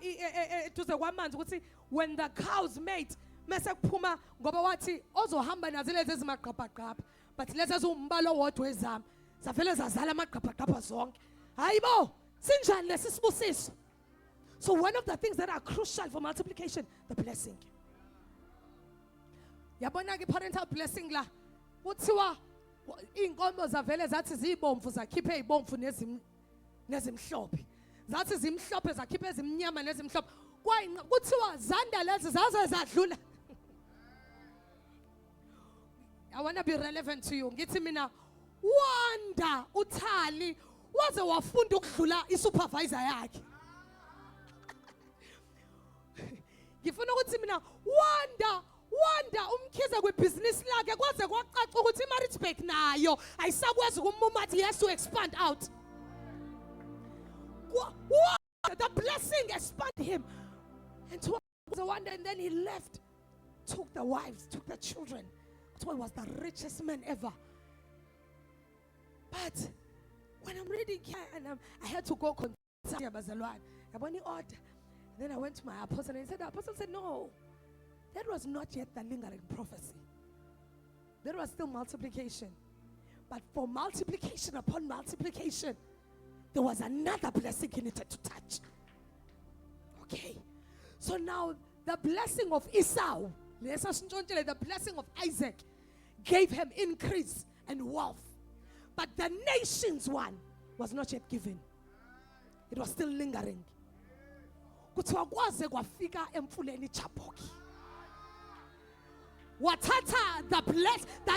eduze kwamanzi ukuthi when the cows mate mase kuphuma ngoba wathi ozohamba nazo lezi ezimaqhapaqhapha, but lezi ezumbalo wodwa ezami zavele zazala amaqhapaqhapha zonke. Hayibo, sinjani lesisibusiso? So one of the things that are crucial for multiplication, the blessing. Yabona ke parental blessing la kuthiwa inkomo zavele zathi zibomvu zakhiphe izibomvu nezimhlophe. Zathi zimhlophe zakhiphe ezimnyama nezimhlophe. Kuthiwa zanda lezi zaze zadlula. I want to be relevant to you. Ngithi mina wanda uthali waze wafunda ukudlula isupervisor yakhe. Ngifuna ukuthi mina wanda umkhize kwebusiness lakhe kwaze kwacaca ukuthi iMaritzburg nayo ayisakwazi ukumuma athi yes to expand out. The blessing expanded him. And to the wonder, and then he left, took the wives, took the children. So he was the richest man ever. But when I'm reading here, and I had to go consult Bazalwan, I went in order. Then I went to my apostle, and the apostle said, no, that was not yet the lingering prophecy. There was still multiplication. But for multiplication upon multiplication, there was another blessing he needed to touch. Okay. So now the blessing of Esau, the blessing of Isaac, gave him increase and wealth. But the nation's one was not yet given. It was still lingering. The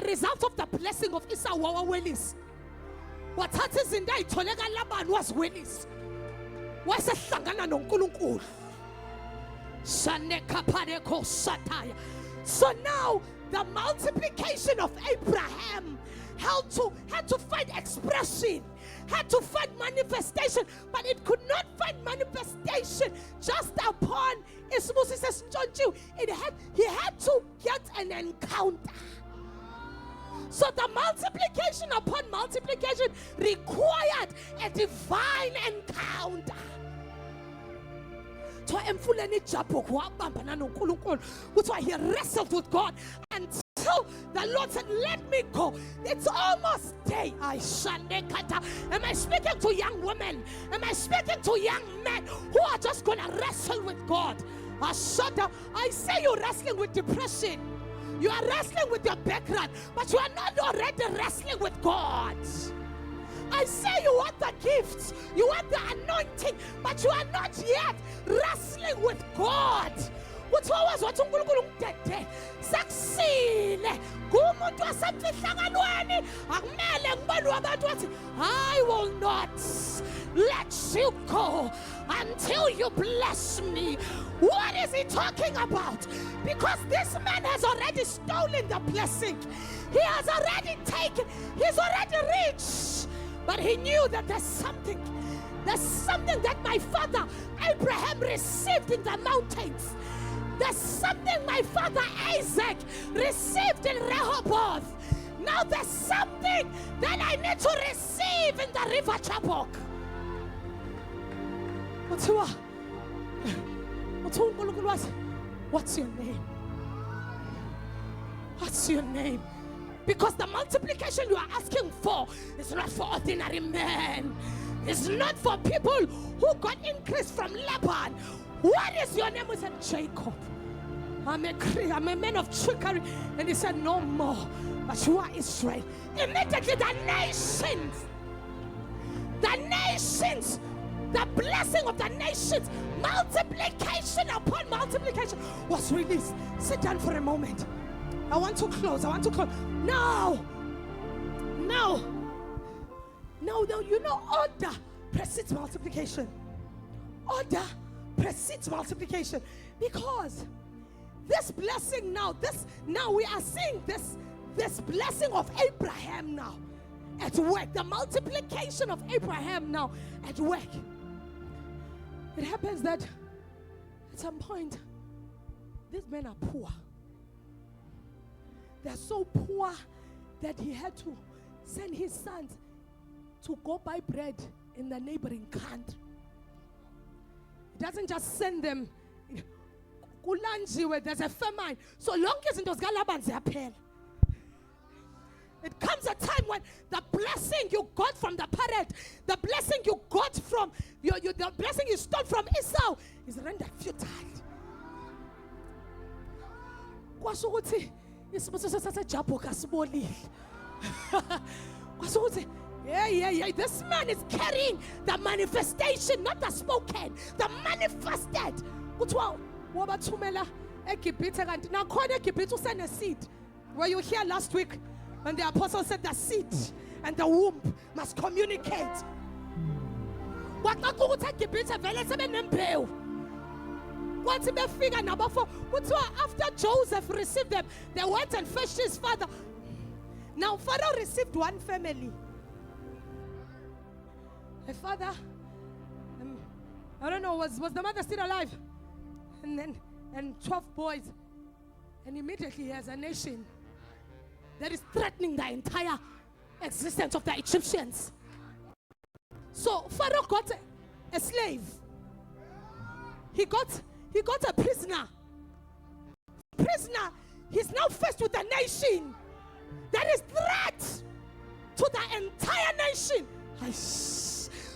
result of the blessing of Esau was wathatha izinto ayitholeka Laban waziwelisa wasehlangana noNkulunkulu. So now the multiplication of Abraham had to find expression, had to find manifestation, but it could not find manifestation just upon he had to get an encounter. So the multiplication upon multiplication required a divine encounter. That's why he wrestled with God until the Lord said, let me go. It's almost day. Am I speaking to young women? Am I speaking to young men who are just going to wrestle with God? I say you're wrestling with depression. You are wrestling with your background, but you are not already wrestling with God. I say you want the gifts, you want the anointing, but you are not yet wrestling with God. What was what I will not let you go until you bless me. What is he talking about? Because this man has already stolen the blessing. He has already taken, he's already rich. But he knew that there's something that my father Abraham received in the mountains. There's something my father Isaac received in Rehoboth. Now there's something that I need to receive in the river Jabbok. What's your name? What's your name? Because the multiplication you are asking for is not for ordinary men. It's not for people who got increase from Laban. What is your name? He said, Jacob. I'm a man of trickery. And he said, no more. But you are Israel. Immediately the nations, the blessing of the nations, multiplication upon multiplication was released. Sit down for a moment. I want to close. Now, you know, order precedes multiplication. Order precedes multiplication. Because this blessing now we are seeing this blessing of Abraham now at work. The multiplication of Abraham now at work. It happens that at some point, these men are poor. They're so poor that he had to send his sons to go buy bread in the neighboring country. He doesn't just send them where there's a famine. So long as in those Galabans are pale. It comes a time when the blessing you got from the parent, the blessing you got from the blessing you stole from Esau is rendered futile. This man is carrying the manifestation, not the spoken, the manifested. Were you here last week when the apostle said the seed and the womb must communicate? After Joseph received them, they went and fetched his father. Now Pharaoh received one family. A father, I don't know, was the mother still alive? And 12 boys. And immediately he has a nation that is threatening the entire existence of the Egyptians. So Pharaoh got a slave. He got a prisoner. He's now faced with a nation that is threat to the entire nation.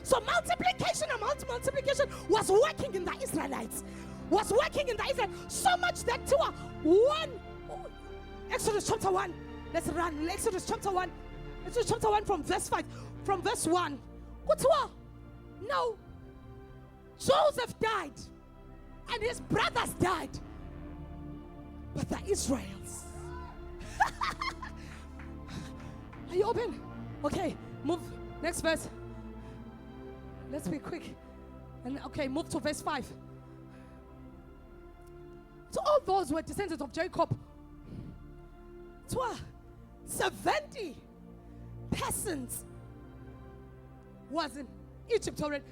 So multiplication and multiplication was working in the Israelites. Was working in the Israelites. So much that to Exodus chapter 1. Let's run. Exodus chapter 1. Exodus chapter 1 from verse 5. From verse 1. Now, Joseph died. And his brothers died. But the Israelites. Are you open? Okay, move. Next verse. Let's be quick. And okay, move to verse 5. So all those were descendants of Jacob. 70 persons was in Egypt already.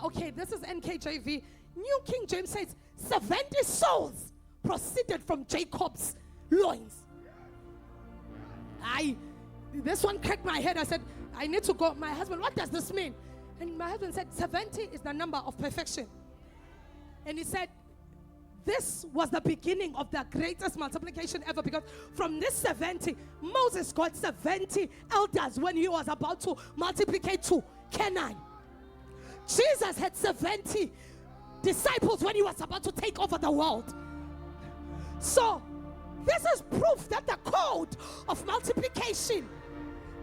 Okay, this is NKJV. New King James says 70 souls proceeded from Jacob's loins. This one cracked my head. I said, I need to go. My husband, what does this mean? And my husband said, 70 is the number of perfection. And he said, this was the beginning of the greatest multiplication ever, because from this 70, Moses got 70 elders when he was about to multiply to Canaan. Jesus had 70 disciples when he was about to take over the world. So, this is proof that the code of multiplication,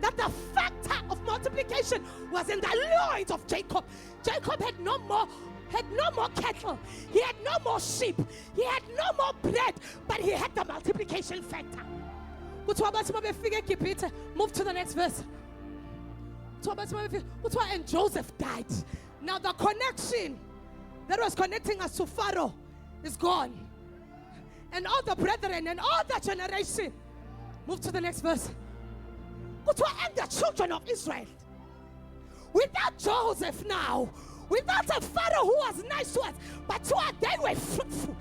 that the factor of multiplication was in the loins of Jacob. Jacob had no more cattle, he had no more sheep, he had no more bread, but he had the multiplication factor. Move to the next verse. And Joseph died. Now the connection that was connecting us to Pharaoh is gone. And all the brethren and all the generation. Move to the next verse. And the children of Israel, without Joseph now, without a Pharaoh who was nice to us, but they were fruitful.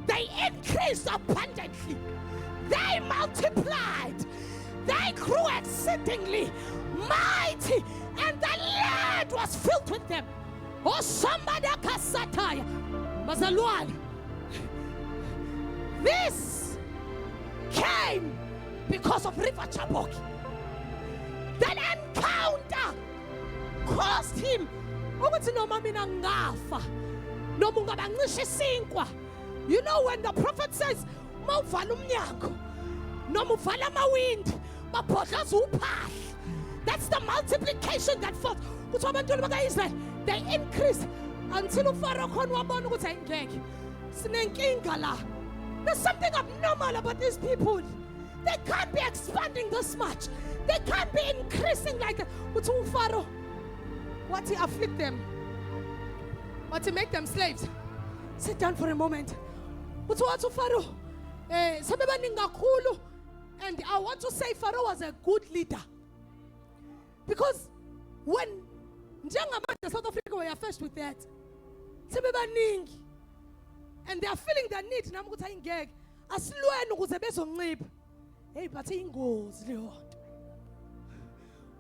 They increased abundantly. They multiplied. They grew exceedingly mighty, and the land was filled with them. Oh, somebody kasataya. Mazalwan. This came because of River Jabbok. That encounter caused him. You know, when the prophet says, that's the multiplication that fought. They increased until Pharaoh. There's something abnormal about these people. They can't be expanding this much. They can't be increasing like that. Pharaoh, what he afflict them? What he make them slaves? Sit down for a moment. What Pharaoh? And I want to say Pharaoh was a good leader. Because when South Africa were faced with that, and they are feeling the need. Hey, but goes Lord.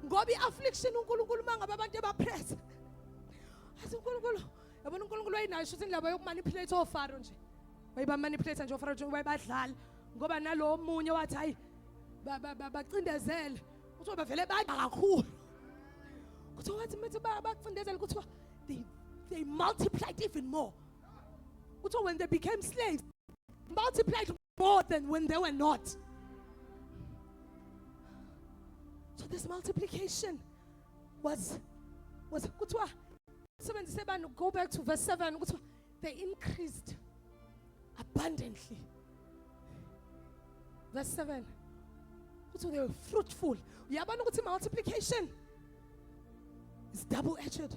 Ngobi affliction uNkulunkulu mangabe abantu ebapress. Athi uNkulunkulu, yabona uNkulunkulu wayinayo shuthi indaba yokumanipulate oFaro nje. Wayiba manipulate nje oFaro nje bayibadlala. Ngoba nalo omunye wathi hayi bacindezele. Kuthi bavele badla kakhulu. Kuthi wathi manje bacindezele kuthi they multiplied even more. Kuthi when they became slaves, multiplied more than when they were not. So this multiplication was go back to verse 7. They increased abundantly. Verse 7. They were fruitful. Multiplication is double-edged.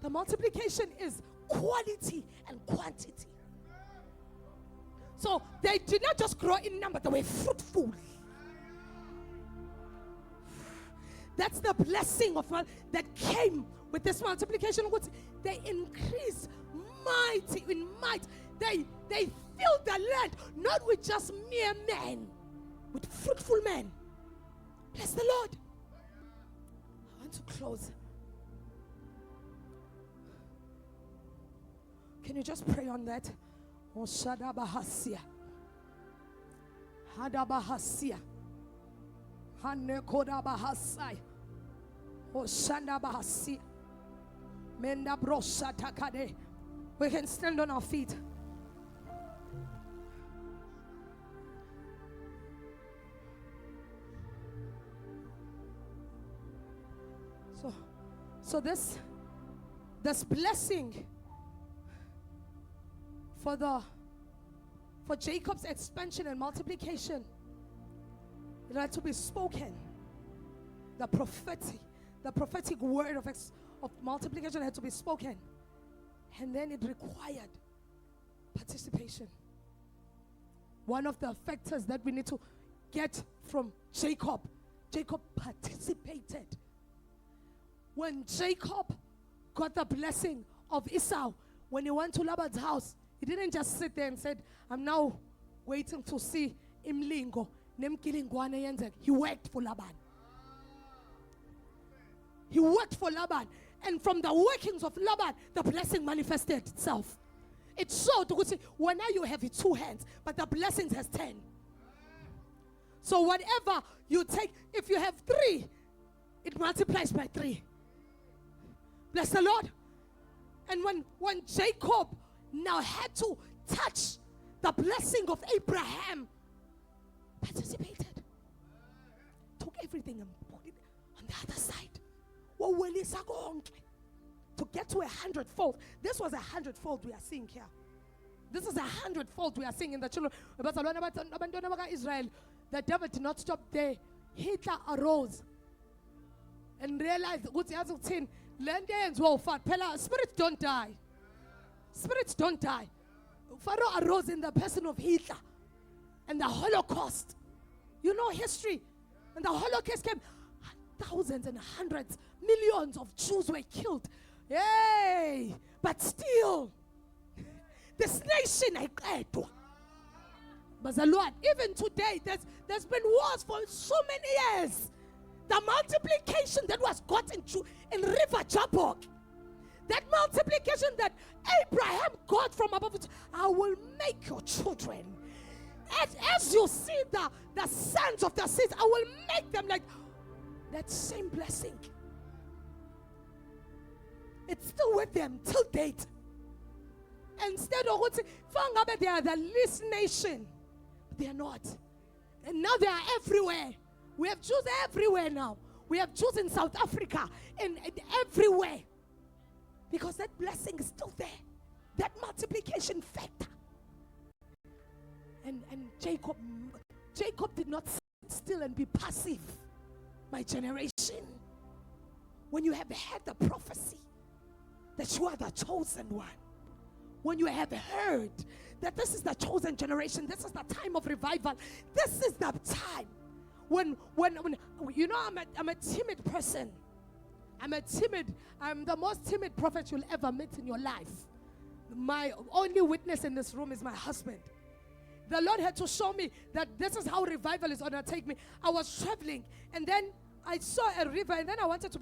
The multiplication is quality and quantity. So they did not just grow in number, they were fruitful. That's the blessing of that came with this multiplication. They increased mighty in might. They filled the land, not with just mere men, with fruitful men. Bless the Lord. I want to close. Can you just pray on that? Oh, Shadabahasia. Hadabahasia. Hanekodabahasai. Shanda Bahasi. Menda Brosa Takade. We can stand on our feet. So this blessing for Jacob's expansion and multiplication, it had to be spoken. The prophetic word of multiplication had to be spoken, and then it required participation. One of the factors that we need to get from Jacob participated. When Jacob got the blessing of Esau, when he went to Laban's house, he didn't just sit there and said, I'm now waiting to see imlingo nemkilingwane yenzeka. He worked for Laban. He worked for Laban. And from the workings of Laban, the blessing manifested itself. It showed, when now you have it 2 hands, but the blessings has 10. So whatever you take, if you have 3, it multiplies by 3. Bless the Lord. And when Jacob now had to touch the blessing of Abraham, participated, took everything and put it on the other side. To get to 100-fold. This was 100-fold we are seeing here. This is 100-fold we are seeing in the children. Israel. The devil did not stop there. Hitler arose and realized spirits don't die. Spirits don't die. Pharaoh arose in the person of Hitler and the Holocaust. You know history. And the Holocaust came. Thousands and hundreds, millions of Jews were killed. Yay! But still, this nation I cried. But the Lord, even today, there's been wars for so many years. The multiplication that was gotten in River Jabbok, that multiplication that Abraham got from above, I will make your children. As you see the sons of the seeds, I will make them like that same blessing. It's still with them till date. Instead of they are the least nation, they are not. And now they are everywhere. We have Jews everywhere now. We have Jews in South Africa and everywhere. Because that blessing is still there. That multiplication factor. And Jacob did not sit still and be passive. My generation, when you have had the prophecy that you are the chosen one, when you have heard that this is the chosen generation, this is the time of revival, this is the time when you know, I'm a timid person. I'm the most timid prophet you'll ever meet in your life. My only witness in this room is my husband. The Lord had to show me that this is how revival is going to take me. I was traveling, and then I saw a river, and then I wanted to,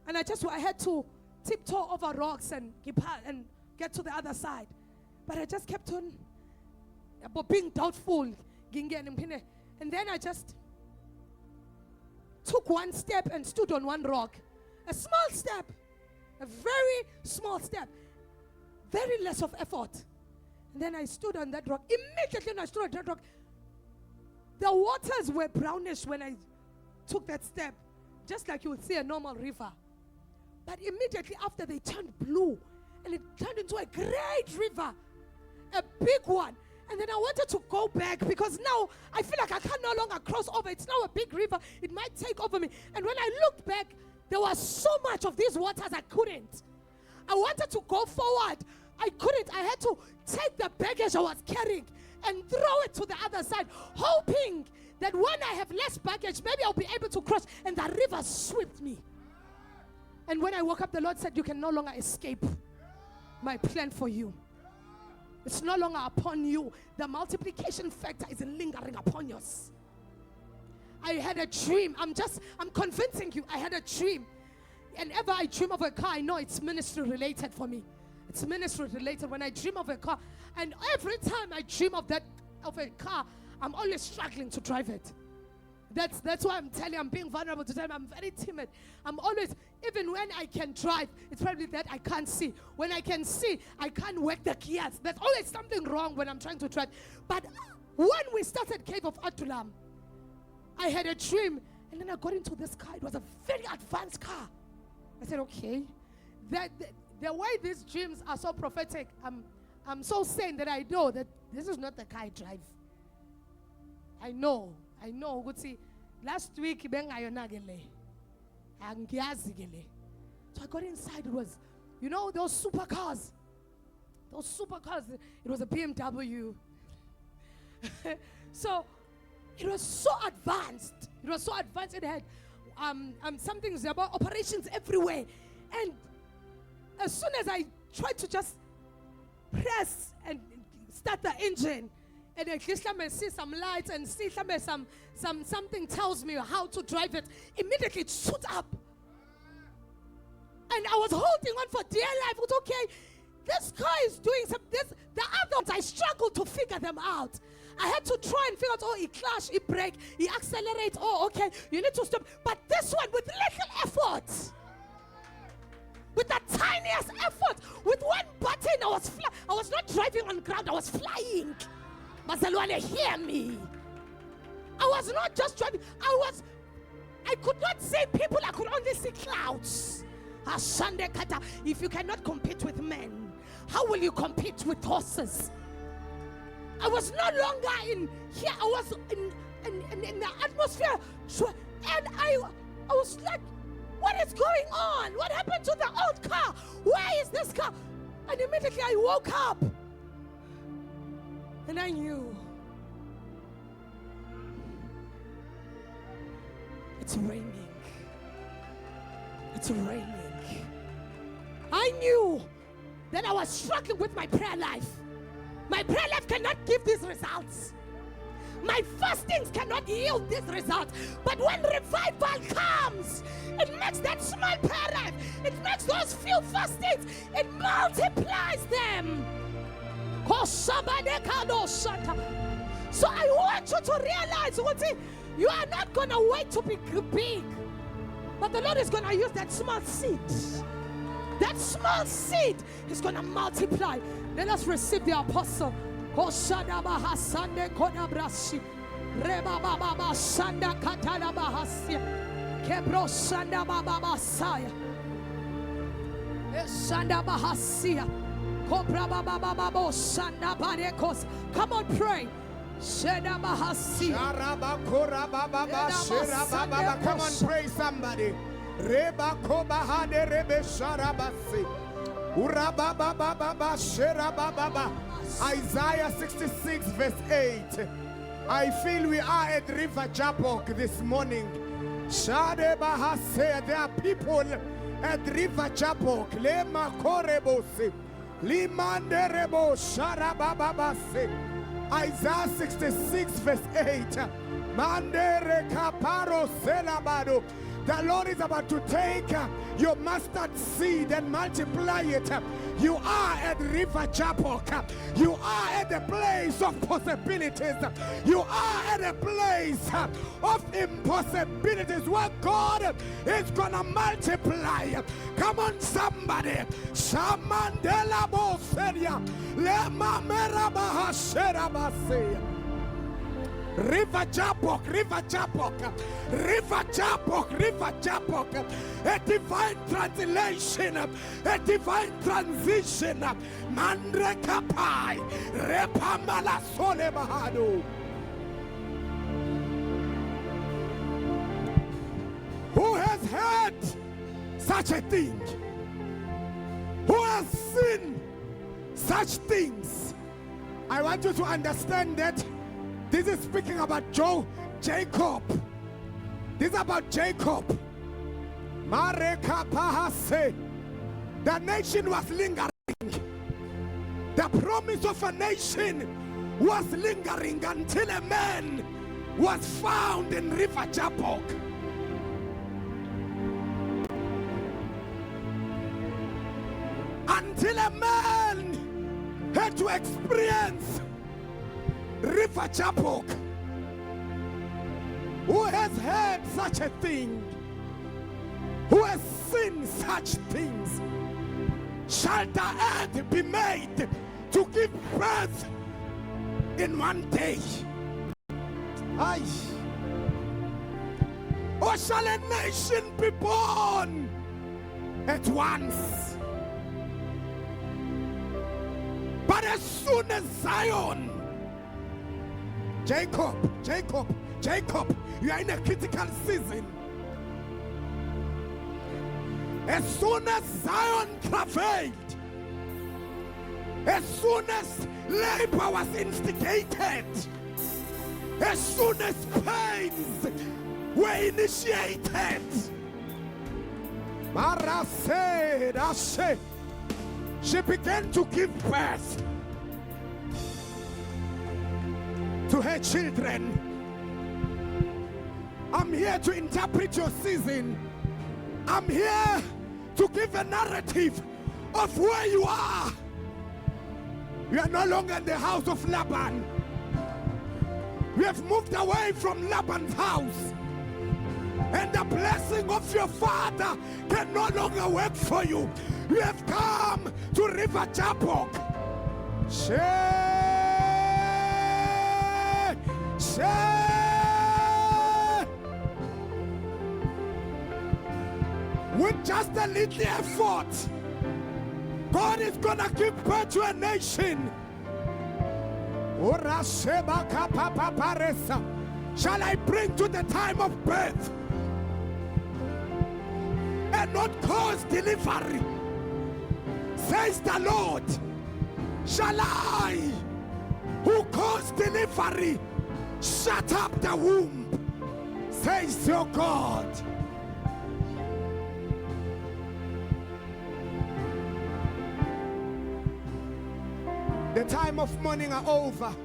and I had to tiptoe over rocks and get to the other side. But I just kept on being doubtful. And then I just took one step and stood on one rock. A small step. A very small step. Very less of effort. And then I stood on that rock. Immediately when I stood on that rock, the waters were brownish when I took that step. Just like you would see a normal river. But immediately after, they turned blue. And it turned into a great river. A big one. And then I wanted to go back because now I feel like I can no longer cross over. It's now a big river. It might take over me. And when I looked back, there was so much of these waters I couldn't. I wanted to go forward. I couldn't. I had to take the baggage I was carrying and throw it to the other side, hoping that when I have less baggage, maybe I'll be able to cross. And the river swept me. And when I woke up, the Lord said, you can no longer escape my plan for you. It's no longer upon you. The multiplication factor is lingering upon us. I had a dream. I'm convincing you. I had a dream. And ever I dream of a car, I know it's ministry related for me. It's ministry related when I dream of a car. And every time I dream of a car, I'm always struggling to drive it. That's why I'm telling you, I'm being vulnerable to them. I'm very timid. I'm always, even when I can drive, it's probably that I can't see. When I can see, I can't work the gears. There's always something wrong when I'm trying to drive. But when we started Cave of Adullam, I had a dream, and then I got into this car. It was a very advanced car. I said, okay. The way these dreams are so prophetic, I'm so sane that I know that this is not the car I drive. I know. See, last week, so I got inside. It was, those supercars. It was a BMW. So it was so advanced. It had something about operations everywhere. And as soon as I tried to just press and start the engine, and at least I may see some lights and see something tells me how to drive it, immediately it shoots up. And I was holding on for dear life. It's okay. This car is doing the other ones, I struggled to figure them out. I had to try and figure out, he clash, he brake, he accelerate. Oh, okay, you need to stop. But this one, with little effort, with the tiniest effort, with one button, I was not driving on ground, I was flying. Mazalwane, hear me. I was not just driving. I could not see people, I could only see clouds. If you cannot compete with men, how will you compete with horses? I was no longer in here. I was in the atmosphere. And I was like, what is going on? What happened to the old car? Where is this car? And immediately I woke up. And I knew. It's raining. It's raining. I knew that I was struggling with my prayer life. My prayer life cannot give these results. My fastings cannot yield these results. But when revival comes, it makes that small prayer life, it makes those few fastings, it multiplies them. So I want you to realize, you are not going to wait to be big. But the Lord is going to use that small seed. That small seed is going to multiply. Let us receive the apostle. Reba baba sanda katala bahasia. Kebro sanda baba basaya. Sanda bahasia. Cobra baba baba sanda barekos. Come on, pray. Sheda bahasia. Sharaba kora baba shera baba. Come on, pray somebody. Reba koba hade rebe sharabasi. Uraba baba baba shera baba. Isaiah 66 verse 8. I feel we are at River Jabbok this morning. Shade bahase, there are people at River Jabbok. Lema korebosi. Limanderebo sharabababase. Isaiah 66 verse 8. Mandere kaparo selabado. The Lord is about to take your mustard seed and multiply it. You are at River Jabbok. You are at the place of possibilities. You are at a place of impossibilities where God is going to multiply. Come on, somebody. Shamandela boseria. Lema merabaha sherabase. River Jabbok, River Jabbok, River Jabbok, River Jabbok. A divine translation, a divine transition. Mandre kapai, repamala sole bahado. Who has heard such a thing? Who has seen such things? I want you to understand that this is speaking about Jacob. This is about Jacob. The nation was lingering. The promise of a nation was lingering until a man was found in River Jabbok. Until a man had to experience River Jabbok. Who has heard such a thing? Who has seen such things? Shall the earth be made to give birth in one day? Aye. Or shall a nation be born at once? But as soon as Zion, Jacob, you are in a critical season. As soon as Zion travailed, as soon as labor was instigated, as soon as pains were initiated, Mara said, she began to give birth to her children. I'm here to interpret your season. I'm here to give a narrative of where you are. You are no longer in the house of Laban. We have moved away from Laban's house. And the blessing of your father can no longer work for you. You have come to River Jabbok. With just a little effort, God is gonna give birth to a nation. Shall I bring to the time of birth and not cause delivery? Says the Lord. Shall I, who cause delivery, shut up the womb? Says your God. The time of mourning are over.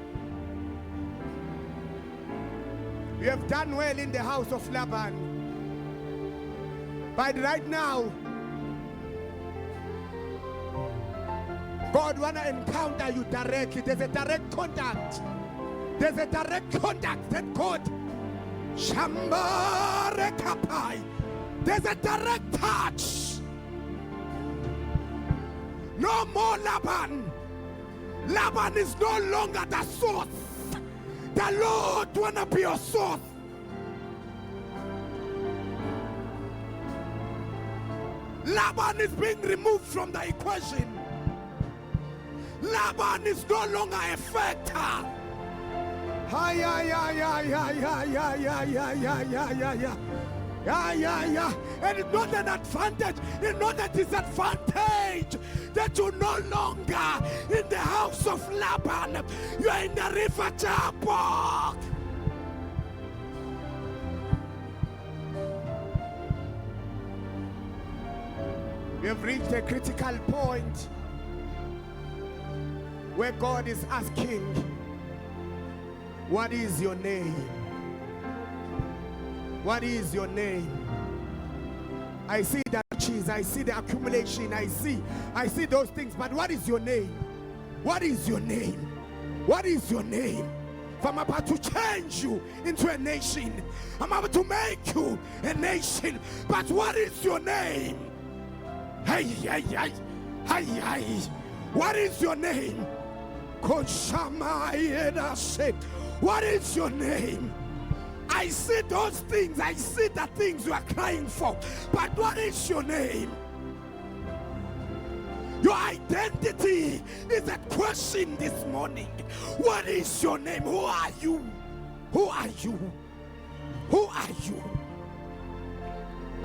You have done well in the house of Laban. But right now, God wanna encounter you directly. There's a direct contact. There's a direct contact that God Shambare Kapai. There's a direct touch. No more Laban. Laban is no longer the source. The Lord wanna be your source. Laban is being removed from the equation. Laban is no longer a factor. And it's not an advantage, it's not a disadvantage that you're no longer in the house of Laban. You are in the River Jabbok. We have reached a critical point where God is asking, what is your name? What is your name? I see the riches, I see the accumulation, I see those things, but what is your name? What is your name? What is your name? If I'm about to change you into a nation, I'm about to make you a nation, but what is your name? Hey, hey, hey, hey, hey. What is your name? What is your name? I see those things. I see the things you are crying for. But what is your name? Your identity is a question this morning. What is your name? Who are you? Who are you? Who are you?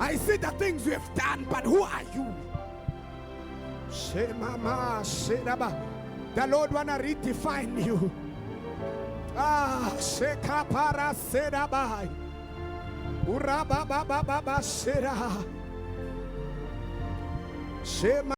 I see the things you have done, but who are you? The Lord wanna redefine you. Shekapara Sedabai. Urababa Baba Shera. Shema.